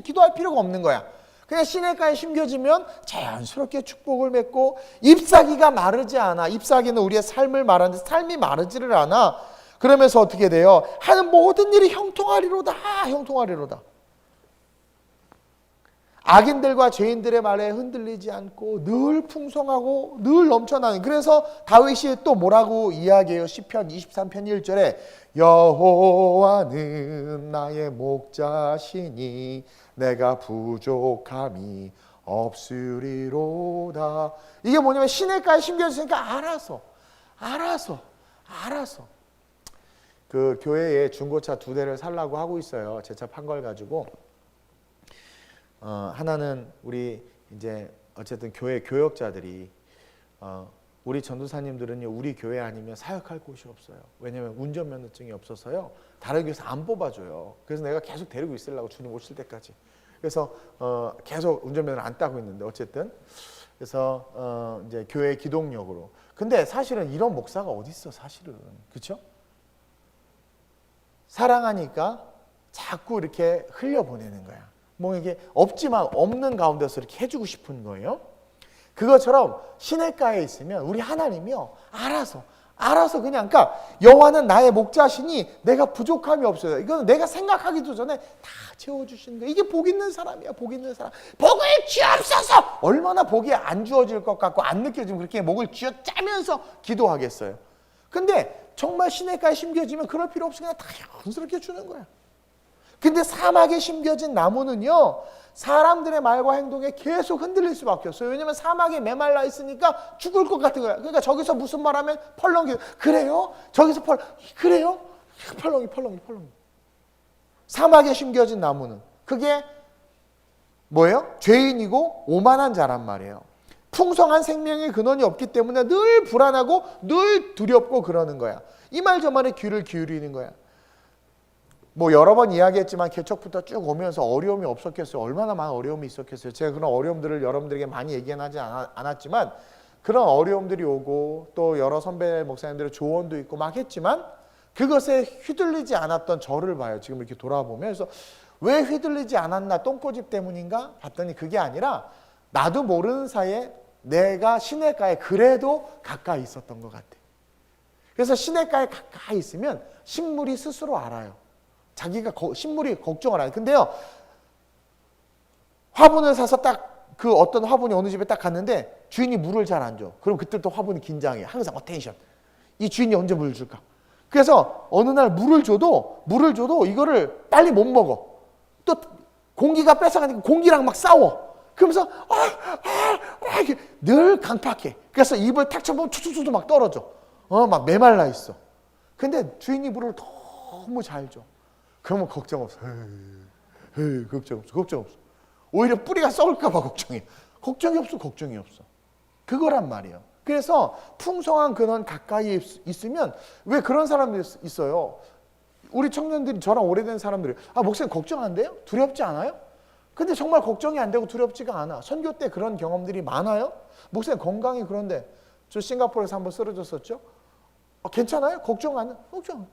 기도할 필요가 없는 거야. 그냥 시냇가에 심겨지면 자연스럽게 축복을 맺고, 잎사귀가 마르지 않아. 잎사귀는 우리의 삶을 말하는데 삶이 마르지를 않아. 그러면서 어떻게 돼요? 하는 모든 일이 형통하리로다. 형통하리로다. 악인들과 죄인들의 말에 흔들리지 않고 늘 풍성하고 늘 넘쳐나는. 그래서 다윗이 또 뭐라고 이야기해요? 시편 23편 1절에 여호와는 나의 목자시니 내가 부족함이 없으리로다. 이게 뭐냐면 시냇가에 심겨졌으니까 알아서 그 교회에 중고차 2대를 살라고 하고 있어요. 제 차 판 걸 가지고. 하나는 우리 이제 어쨌든 교회 교역자들이, 우리 전도사님들은요 우리 교회 아니면 사역할 곳이 없어요. 왜냐면 운전면허증이 없어서요 다른 교회에서 안 뽑아줘요. 그래서 내가 계속 데리고 있으려고 주님 오실 때까지. 그래서 계속 운전면허를 안 따고 있는데, 어쨌든 그래서 이제 교회 기동력으로. 근데 사실은 이런 목사가 어디 있어? 사실은, 그렇죠? 사랑하니까 자꾸 이렇게 흘려보내는 거야. 뭐 이게 없지만 없는 가운데서 이렇게 해주고 싶은 거예요. 그것처럼 시냇가에 있으면 우리 하나님이요 알아서 그냥, 그러니까 여호와는 나의 목자시니 내가 부족함이 없어요. 이거는 내가 생각하기도 전에 다 채워주시는 거예요. 이게 복 있는 사람이야. 복 있는 사람. 복을 주옵소서. 얼마나 복이 안 주어질 것 같고 안 느껴지면 그렇게 목을 쥐어짜면서 기도하겠어요. 근데 정말 시냇가에 심겨지면 그럴 필요 없이 그냥 자연스럽게 주는 거야. 근데 사막에 심겨진 나무는요 사람들의 말과 행동에 계속 흔들릴 수밖에 없어요. 왜냐면 사막에 메말라 있으니까 죽을 것 같은 거야. 그러니까 저기서 무슨 말하면 펄렁이. 그래요? 저기서 그래요? 펄렁이. 사막에 심겨진 나무는 그게 뭐예요? 죄인이고 오만한 자란 말이에요. 풍성한 생명의 근원이 없기 때문에 늘 불안하고 늘 두렵고 그러는 거야. 이 말 저 말에 귀를 기울이는 거야. 뭐 여러 번 이야기했지만 개척부터 쭉 오면서 어려움이 없었겠어요? 얼마나 많은 어려움이 있었겠어요? 제가 그런 어려움들을 여러분들에게 많이 얘기는 하지 않았지만 그런 어려움들이 오고 또 여러 선배 목사님들의 조언도 있고 막 했지만 그것에 휘둘리지 않았던 저를 봐요. 지금 이렇게 돌아보면. 그래서 왜 휘둘리지 않았나? 똥꼬집 때문인가? 봤더니 그게 아니라 나도 모르는 사이에 내가 시냇가에 그래도 가까이 있었던 것 같아. 그래서 시냇가에 가까이 있으면 식물이 스스로 알아요. 자기가 식물이 걱정을 안 해요. 근데요 화분을 사서 딱 그 어떤 화분이 어느 집에 딱 갔는데 주인이 물을 잘 안 줘. 그럼 그때부터 화분이 긴장해. 항상 어텐션. 이 주인이 언제 물을 줄까? 그래서 어느 날 물을 줘도 이거를 빨리 못 먹어. 또 공기가 뺏어가니까 공기랑 막 싸워. 그러면서 늘 강팍해. 그래서 입을 탁 쳐보면 투투투 막 떨어져. 막 메말라 있어. 근데 주인이 물을 너무 잘 줘. 그러면 걱정 없어. 에이, 걱정 없어. 걱정 없어. 오히려 뿌리가 썩을까 봐 걱정해. 걱정이 없어. 걱정이 없어. 그거란 말이에요. 그래서 풍성한 근원 가까이에 있으면 왜 그런 사람들이 있어요. 우리 청년들이 저랑 오래된 사람들이 목사님 걱정 안 돼요? 두렵지 않아요? 근데 정말 걱정이 안 되고 두렵지가 않아. 선교 때 그런 경험들이 많아요. 목사님 건강이 그런데 저 싱가포르에서 한번 쓰러졌었죠. 괜찮아요? 걱정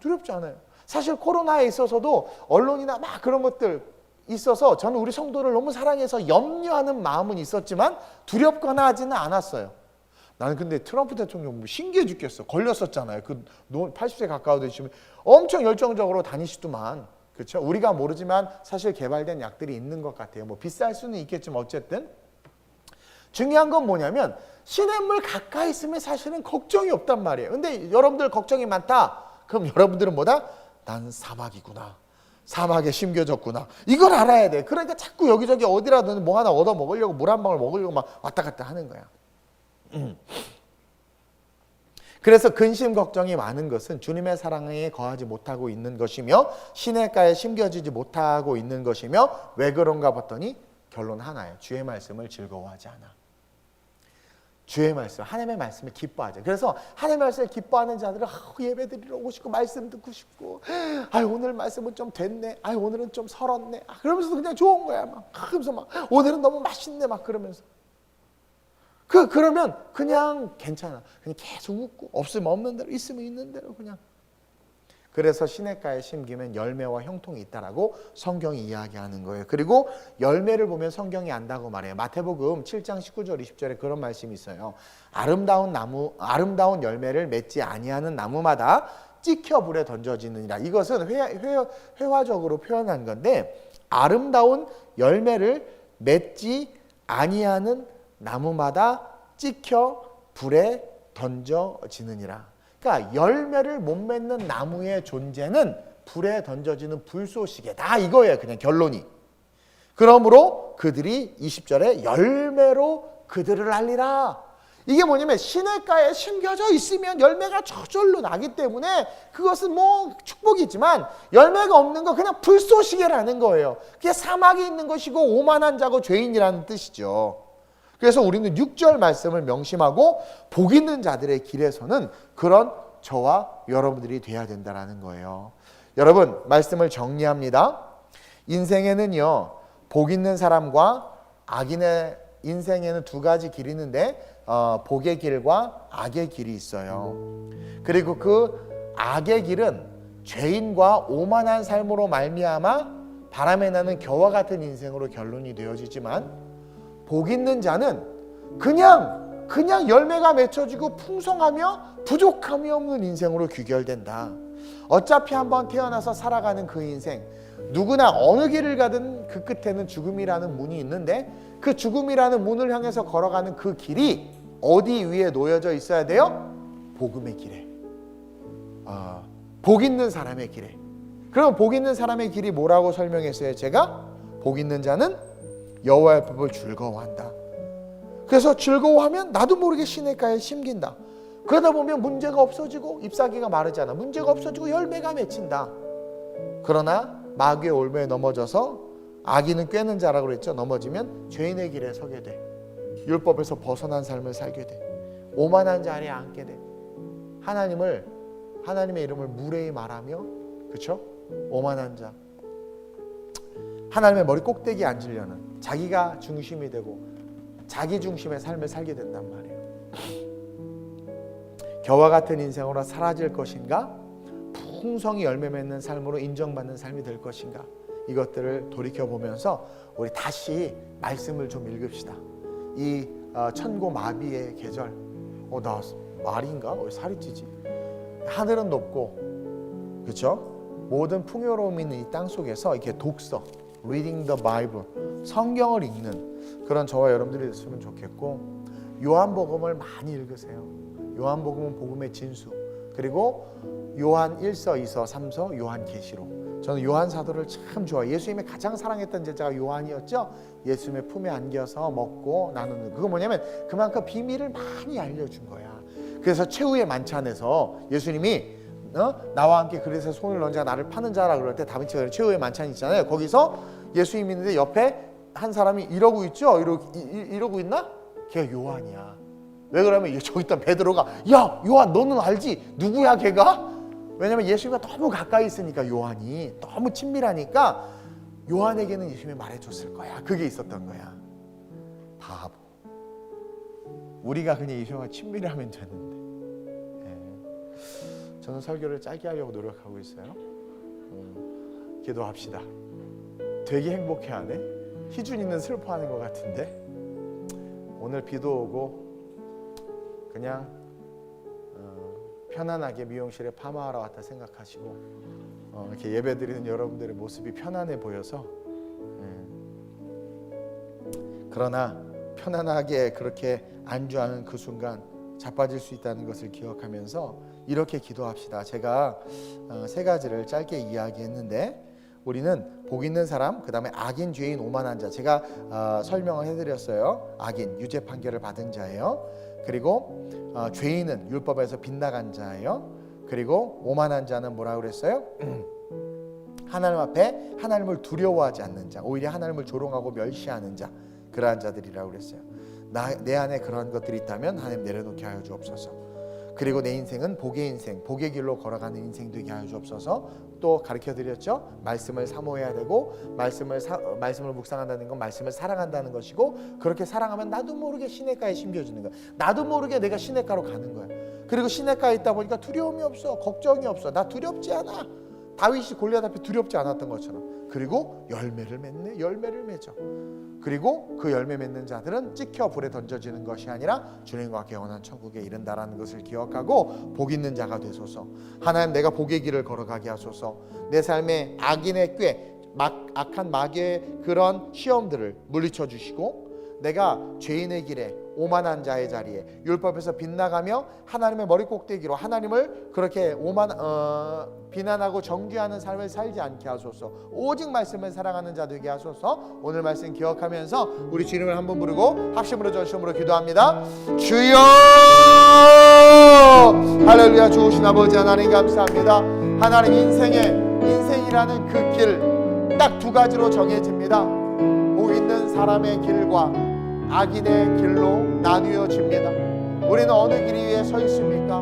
두렵지 않아요. 사실 코로나에 있어서도 언론이나 막 그런 것들 있어서 저는 우리 성도를 너무 사랑해서 염려하는 마음은 있었지만 두렵거나 하지는 않았어요. 나는 근데 트럼프 대통령 신기해 죽겠어. 걸렸었잖아요. 그 80세 가까워 되시면 엄청 열정적으로 다니시더만. 그렇죠? 우리가 모르지만 사실 개발된 약들이 있는 것 같아요. 뭐 비쌀 수는 있겠지만 어쨌든 중요한 건 뭐냐면 시냇물 가까이 있으면 사실은 걱정이 없단 말이에요. 근데 여러분들 걱정이 많다. 그럼 여러분들은 뭐다? 난 사막이구나. 사막에 심겨졌구나. 이걸 알아야 돼. 그러니까 자꾸 여기저기 어디라도 뭐 하나 얻어 먹으려고 물 한 방울 먹으려고 막 왔다 갔다 하는 거야. 그래서 근심 걱정이 많은 것은 주님의 사랑에 거하지 못하고 있는 것이며 시냇가에 심겨지지 못하고 있는 것이며 왜 그런가 봤더니 결론 하나예요. 주의 말씀을 즐거워하지 않아. 주의 말씀, 하나님의 말씀을 기뻐하죠. 그래서 하나님의 말씀을 기뻐하는 자들은 예배 드리러 오고 싶고 말씀 듣고 싶고 오늘 말씀은 좀 됐네. 오늘은 좀 설었네. 그러면서 그냥 좋은 거야. 그러면서 오늘은 너무 맛있네. 막 그러면서 그러면 그냥 괜찮아. 그냥 계속 웃고 없으면 없는 대로 있으면 있는 대로 그냥. 그래서 시냇가에 심기면 열매와 형통이 있다라고 성경이 이야기하는 거예요. 그리고 열매를 보면 성경이 안다고 말해요. 마태복음 7장 19절 20절에 그런 말씀이 있어요. 아름다운 열매를 맺지 아니하는 나무마다 찍혀 불에 던져지느니라. 이것은 회화적으로 표현한 건데 아름다운 열매를 맺지 아니하는 나무마다 찍혀 불에 던져지느니라. 그러니까 열매를 못 맺는 나무의 존재는 불에 던져지는 불쏘시개다 이거예요. 그냥 결론이. 그러므로 그들이 20절에 열매로 그들을 알리라. 이게 뭐냐면 시냇가에 심겨져 있으면 열매가 저절로 나기 때문에 그것은 뭐 축복이지만 열매가 없는 거 그냥 불쏘시개라는 거예요. 그게 사막에 있는 것이고 오만한 자고 죄인이라는 뜻이죠. 그래서 우리는 6절 말씀을 명심하고 복 있는 자들의 길에서는 그런 저와 여러분들이 돼야 된다는 거예요. 여러분 말씀을 정리합니다. 인생에는요 복 있는 사람과 악인의 인생에는 두 가지 길이 있는데 복의 길과 악의 길이 있어요. 그리고 그 악의 길은 죄인과 오만한 삶으로 말미암아 바람에 나는 겨와 같은 인생으로 결론이 되어지지만 복 있는 자는 그냥 열매가 맺혀지고 풍성하며 부족함이 없는 인생으로 귀결된다. 어차피 한번 태어나서 살아가는 그 인생 누구나 어느 길을 가든 그 끝에는 죽음이라는 문이 있는데 그 죽음이라는 문을 향해서 걸어가는 그 길이 어디 위에 놓여져 있어야 돼요? 복음의 길에. 복 있는 사람의 길에. 그럼 복 있는 사람의 길이 뭐라고 설명했어요? 제가 복 있는 자는 여호와의 법을 즐거워한다. 그래서 즐거워하면 나도 모르게 시냇가에 심긴다. 그러다 보면 문제가 없어지고 잎사귀가 마르잖아. 문제가 없어지고 열매가 맺힌다. 그러나 마귀의 올무에 넘어져서 악인은 꿰는 자라고 그랬죠. 넘어지면 죄인의 길에 서게 돼. 율법에서 벗어난 삶을 살게 돼. 오만한 자리에 앉게 돼. 하나님의 이름을 무례히 말하며 그렇죠? 오만한 자. 하나님의 머리 꼭대기에 앉으려는 자기가 중심이 되고 자기 중심의 삶을 살게 된단 말이에요. 겨와 같은 인생으로 사라질 것인가? 풍성히 열매 맺는 삶으로 인정받는 삶이 될 것인가? 이것들을 돌이켜보면서 우리 다시 말씀을 좀 읽읍시다. 이 천고 마비의 계절 나 말인가? 왜 살이 찌지? 하늘은 높고 그렇죠? 모든 풍요로움이 있는 이 땅 속에서 이렇게 독서 Reading the Bible 성경을 읽는 그런 저와 여러분들이 됐으면 좋겠고 요한복음을 많이 읽으세요. 요한복음은 복음의 진수 그리고 요한 1서, 2서, 3서, 요한계시록 저는 요한 사도를 참 좋아해요. 예수님이 가장 사랑했던 제자가 요한이었죠. 예수님의 품에 안겨서 먹고 나누는 그거 뭐냐면 그만큼 비밀을 많이 알려준 거야. 그래서 최후의 만찬에서 예수님이 나와 함께 그릇에 손을 넣은 자가 나를 파는 자라 그럴 때 다빈치가 최후의 만찬 있잖아요. 거기서 예수님 있는데 옆에 한 사람이 이러고 있죠. 이러고 있나? 걔가 요한이야. 왜 그러면 저기 있던 베드로가 야 요한 너는 알지? 누구야 걔가? 왜냐면 예수님과 너무 가까이 있으니까 요한이 너무 친밀하니까 요한에게는 예수님이 말해줬을 거야. 그게 있었던 거야. 바보. 우리가 그냥 예수님과 친밀하면 되는데. 저는 설교를 짧게 하려고 노력하고 있어요. 기도합시다. 되게 행복해하네. 희준이는 슬퍼하는 것 같은데 오늘 비도 오고 그냥 편안하게 미용실에 파마하러 왔다 생각하시고 이렇게 예배드리는 여러분들의 모습이 편안해 보여서 그러나 편안하게 그렇게 안주하는 그 순간 자빠질 수 있다는 것을 기억하면서 이렇게 기도합시다. 제가 세 가지를 짧게 이야기했는데 우리는 복 있는 사람, 그 다음에 악인, 죄인, 오만한 자. 제가 설명을 해드렸어요. 악인, 유죄 판결을 받은 자예요. 그리고 죄인은 율법에서 빗나간 자예요. 그리고 오만한 자는 뭐라고 그랬어요? 하나님 앞에 하나님을 두려워하지 않는 자, 오히려 하나님을 조롱하고 멸시하는 자, 그러한 자들이라고 그랬어요. 내 안에 그러한 것들이 있다면 하나님 내려놓게 하여 주옵소서. 그리고 내 인생은 복의 인생, 복의 길로 걸어가는 인생 되게 하여 주옵소서. 또 가르쳐드렸죠. 말씀을 사모해야 되고 말씀을 묵상한다는 건 말씀을 사랑한다는 것이고 그렇게 사랑하면 나도 모르게 시냇가에 심겨주는 거야. 나도 모르게 내가 시냇가로 가는 거야. 그리고 시냇가에 있다 보니까 두려움이 없어. 걱정이 없어. 나 두렵지 않아. 다윗이 골리앗 앞에 두렵지 않았던 것처럼. 그리고 열매를 맺네. 열매를 맺어. 그리고 그 열매 맺는 자들은 찍혀 불에 던져지는 것이 아니라 주님과 영원한 천국에 이른다라는 것을 기억하고 복 있는 자가 되소서. 하나님 내가 복의 길을 걸어가게 하소서. 내 삶에 악인의 꾀, 악한 마귀의 그런 시험들을 물리쳐 주시고 내가 죄인의 길에 오만한 자의 자리에 율법에서 빗나가며 하나님의 머리 꼭대기로 하나님을 그렇게 비난하고 정죄하는 삶을 살지 않게 하소서. 오직 말씀을 사랑하는 자 되게 하소서. 오늘 말씀 기억하면서 우리 주님을 한번 부르고 합심으로 전심으로 기도합니다. 주여 할렐루야. 좋으신 아버지 하나님 감사합니다. 하나님 인생이라는 그 길 딱 두 가지로 정해집니다. 복 있는 사람의 길과 악인의 길로 나뉘어집니다. 우리는 어느 길 위에 서 있습니까?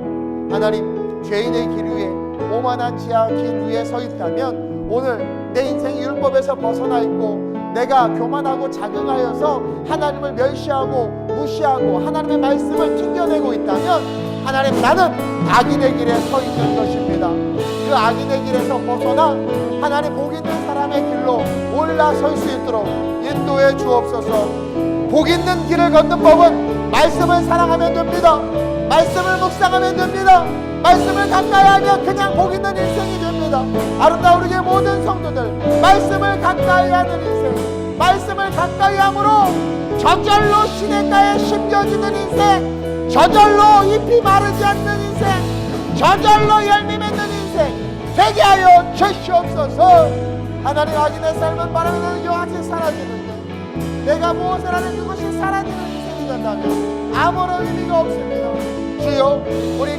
하나님 죄인의 길 위에 오만한 지하 길 위에 서 있다면 오늘 내 인생이 율법에서 벗어나 있고 내가 교만하고 자긍하여서 하나님을 멸시하고 무시하고 하나님의 말씀을 튕겨내고 있다면 하나님 나는 악인의 길에 서 있는 것입니다. 그 악인의 길에서 벗어나 하나님 복 있는 사람의 길로 올라설 수 있도록 인도해 주옵소서. 복 있는 길을 걷는 법은 말씀을 사랑하면 됩니다. 말씀을 묵상하면 됩니다. 말씀을 가까이 하면 그냥 복 있는 인생이 됩니다. 아름다운 우리의 모든 성도들 말씀을 가까이 하는 인생, 말씀을 가까이 함으로 저절로 시냇가에 심겨지는 인생, 저절로 잎이 마르지 않는 인생, 저절로 열매 맺는 인생 되게 하여 주시옵소서. 하나님 악인의 삶은 바람에 여하지 사라지는데 내가 무엇을 하는 그것이 사라지는 인생이 된다면 아무런 의미가 없습니다. 주여 우리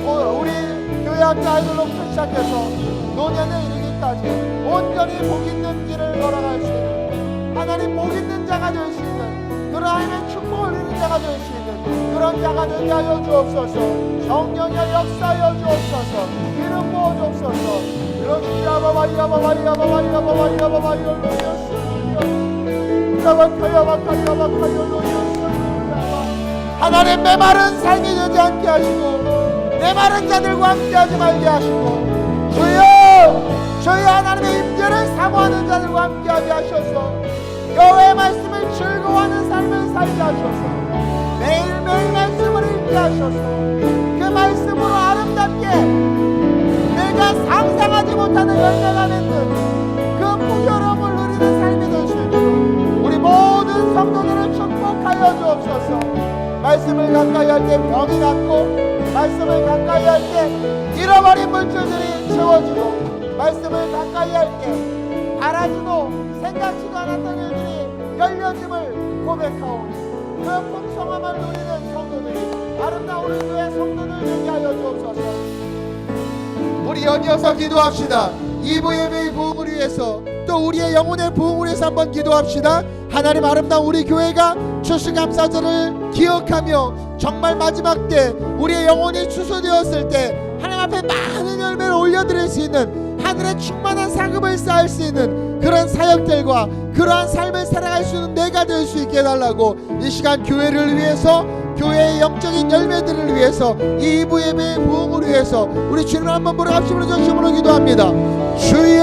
교회학교 아이들로부터 시작해서 노년에 이르기까지 온전히 복 있는 길을 걸어갈 수 있는 하나님 복 있는 자가 될 수 있는 그런 하나님의 축복을 누리는 자가 될 수 있는 그런 자가 되게 하여 주옵소서. 성령의 역사하여 주옵소서. 기름 부어 주옵소서. 하나님 메마른 삶이 되지 않게 하시고 메마른 자들과 함께하지 말게 하시고 주여 저희 하나님의 임재를 사모하는 자들과 함께하게 하셔서 여호와의 말씀을 즐거워하는 삶을 살게 하셔서 매일매일 말씀을 읽게 하셔서 그 말씀으로 아름답게 내가 상상하지 못하는 열매가 맺는 그 풍요로움을 누리는 삶이 될 수 있도록 우리 모든 성도들을 축복하여 주옵소서. 말씀을 가까이 할 때 병이 낫고 말씀을 가까이 할 때 잃어버린 물질들이 채워지고 말씀을 가까이 할 때 바라지도 생각지도 않았던 일들이 열려짐을 고백하오니 그 풍성함을 누리는 성도들이 아름다운 우리 교회 성도들 되게 하여 주옵소서. 우리 연이어서 기도합시다. 2부 예배의 부흥을 위해서, 또 우리의 영혼의 부흥을 위해서 한번 기도합시다. 하나님, 아름다운 우리 교회가 추수감사절을 기억하며 정말 마지막 때 우리의 영혼이 추수되었을 때 하나님 앞에 많은 열매를 올려드릴 수 있는, 하늘의 충만한 상급을 쌓을 수 있는 그런 사역들과 그러한 삶을 살아갈 수 있는 내가 될 수 있게 해달라고, 이 시간 교회를 위해서, 교회의 영적인 열매들을 위해서, 이 2부 예배의 부흥을 위해서 우리 주님을 한번 보러 갑시다. 전심으로 기도합니다. 주여!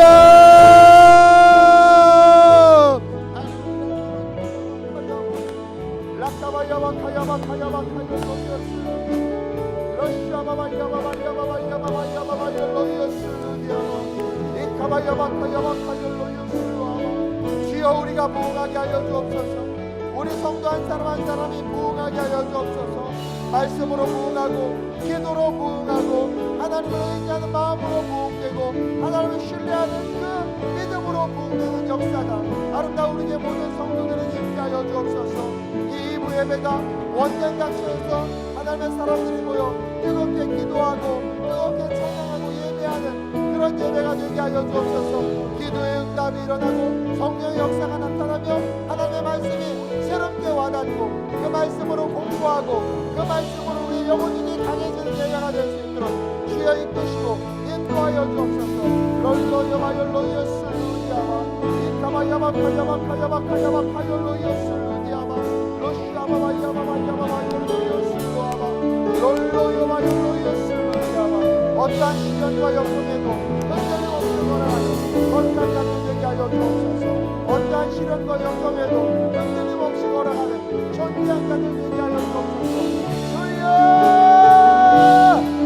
주여, 우리가 부흥하게 하여 주옵소서. 우리 성도 한 사람 한 사람이 부흥하게 하여 주옵소서. 말씀으로 부흥하고, 기도로 부흥하고, 하나님을 의지하는 마음으로 부흥되고, 하나님을 신뢰하는 그 믿음으로 부흥되는 역사가 아름다운 우리의 모든 성도들에게 있게 하여 주옵소서. 이 2부 예배가 원전 각처에서 하나님의 사람들이 모여 뜨겁게 기도하고 뜨겁게 찬양하고 예배하는 그런 예배가 되게 하여 주옵소서. 기도의 응답이 일어나고 성령의 역사가 나타나며 하나님의 말씀이 새롭게 와닿고, 그 말씀으로 공부하고 그 말씀으로 우리 영혼이 강해지는 예배가 될 수 있도록 주여 이끄시고 인도하여 주옵소서. 롤로여마열로여 슬루디아마 이카마야마카야마카야마카야마카열로여 슬루디아마 로시아마마야마마야마마열로여 슬루아마 롤로여마열로여 슬루디아마. 어떠한 시련과 역경에도 흔들림 없는 걸어가는 거룩한 자들 되게 하여 주옵소서. 어떠한 시련과 역경에도 흔들림 없이 걸어가는 존귀한 자들 되게 하여 주옵소서. 주여!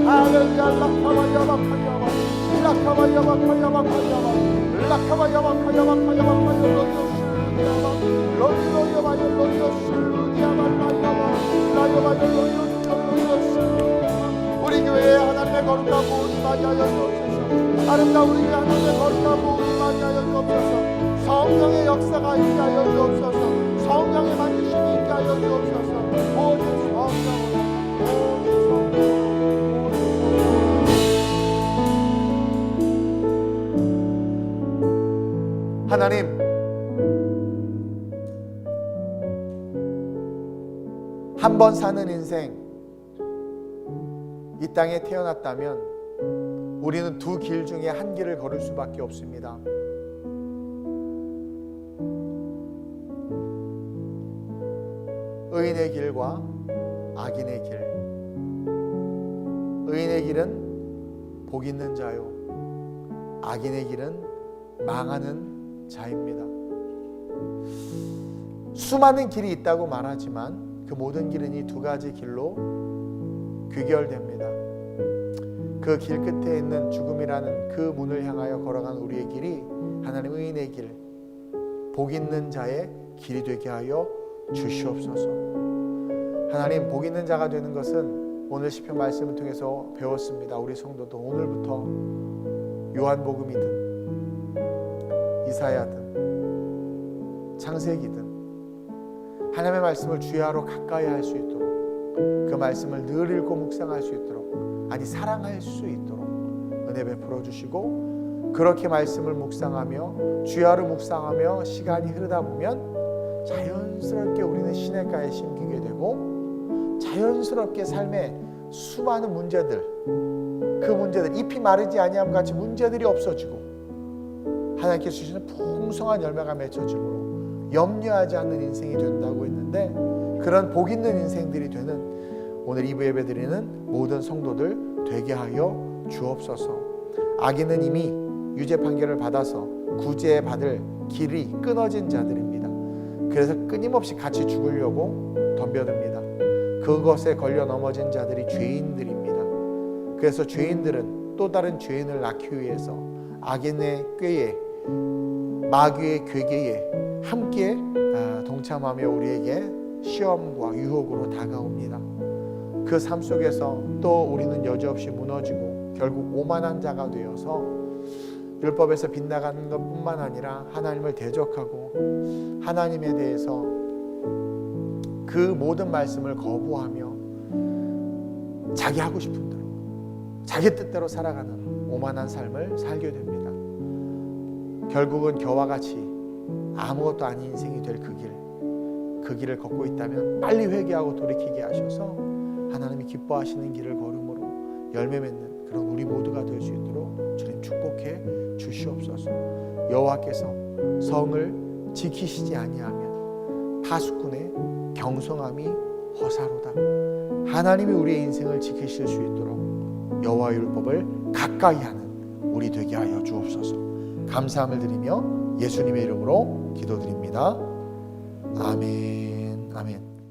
할렐루야. 라카마야마카야마 라카마야마카야마카야마 라카마야마카야마카야마카열로여 슬루디아마 롤로여마열로여 슬루디아마 라요마열로여 슬루디아마. 우리 교회에 하나님의 거룩한 부흥이 맞이하여 주옵소서. 아름다운 우리 교회 하나님의 거룩한 부흥이 맞이하여 주옵소서. 성령의 역사가 있게 하여 주옵소서. 성령의 만지심이 있게 하여 주옵소서. 모든 성령으로, 모든 성령으로, 하나님, 한 번 사는 인생, 이 땅에 태어났다면 우리는 두 길 중에 한 길을 걸을 수밖에 없습니다. 의인의 길과 악인의 길. 의인의 길은 복 있는 자요, 악인의 길은 망하는 자입니다. 수많은 길이 있다고 말하지만 그 모든 길은 이 두 가지 길로 귀결됩니다. 그 길 끝에 있는 죽음이라는 그 문을 향하여 걸어간 우리의 길이 하나님 의인의 길, 복 있는 자의 길이 되게 하여 주시옵소서. 하나님, 복 있는 자가 되는 것은 오늘 시편 말씀을 통해서 배웠습니다. 우리 성도도 오늘부터 요한복음이든 이사야든 창세기든 하나님의 말씀을 주야로 가까이 할 수 있도록, 그 말씀을 늘 읽고 묵상할 수 있도록, 아니 사랑할 수 있도록 은혜 베풀어 주시고, 그렇게 말씀을 묵상하며 주야로 묵상하며 시간이 흐르다 보면 자연스럽게 우리는 시냇가에 심기게 되고, 자연스럽게 삶의 수많은 문제들, 그 문제들, 잎이 마르지 아니함 같이 문제들이 없어지고 하나님께서 주시는 풍성한 열매가 맺혀지므로 염려하지 않는 인생이 된다고 했는데, 그런 복 있는 인생들이 되는 오늘 2부 예배 드리는 모든 성도들 되게 하여 주옵소서. 악인은 이미 유죄 판결을 받아서 구제받을 길이 끊어진 자들입니다. 그래서 끊임없이 같이 죽으려고 덤벼듭니다. 그것에 걸려 넘어진 자들이 죄인들입니다. 그래서 죄인들은 또 다른 죄인을 낳기 위해서 악인의 꾀에, 마귀의 괴계에 함께 동참하며 우리에게 시험과 유혹으로 다가옵니다. 그 삶 속에서 또 우리는 여지없이 무너지고 결국 오만한 자가 되어서 율법에서 빗나가는 것뿐만 아니라 하나님을 대적하고 하나님에 대해서 그 모든 말씀을 거부하며 자기 하고 싶은 대로, 자기 뜻대로 살아가는 오만한 삶을 살게 됩니다. 결국은 겨와 같이 아무것도 아닌 인생이 될 그 길을 걷고 있다면 빨리 회개하고 돌이키게 하셔서 하나님이 기뻐하시는 길을 걸음으로 열매 맺는 그런 우리 모두가 될 수 있도록 주님 축복해 주시옵소서. 여호와께서 성을 지키시지 아니하면 파수꾼의 경성함이 허사로다. 하나님이 우리의 인생을 지키실 수 있도록 여호와의 율법을 가까이 하는 우리 되게 하여 주옵소서. 감사함을 드리며 예수님의 이름으로 기도드립니다. 아멘. 아멘.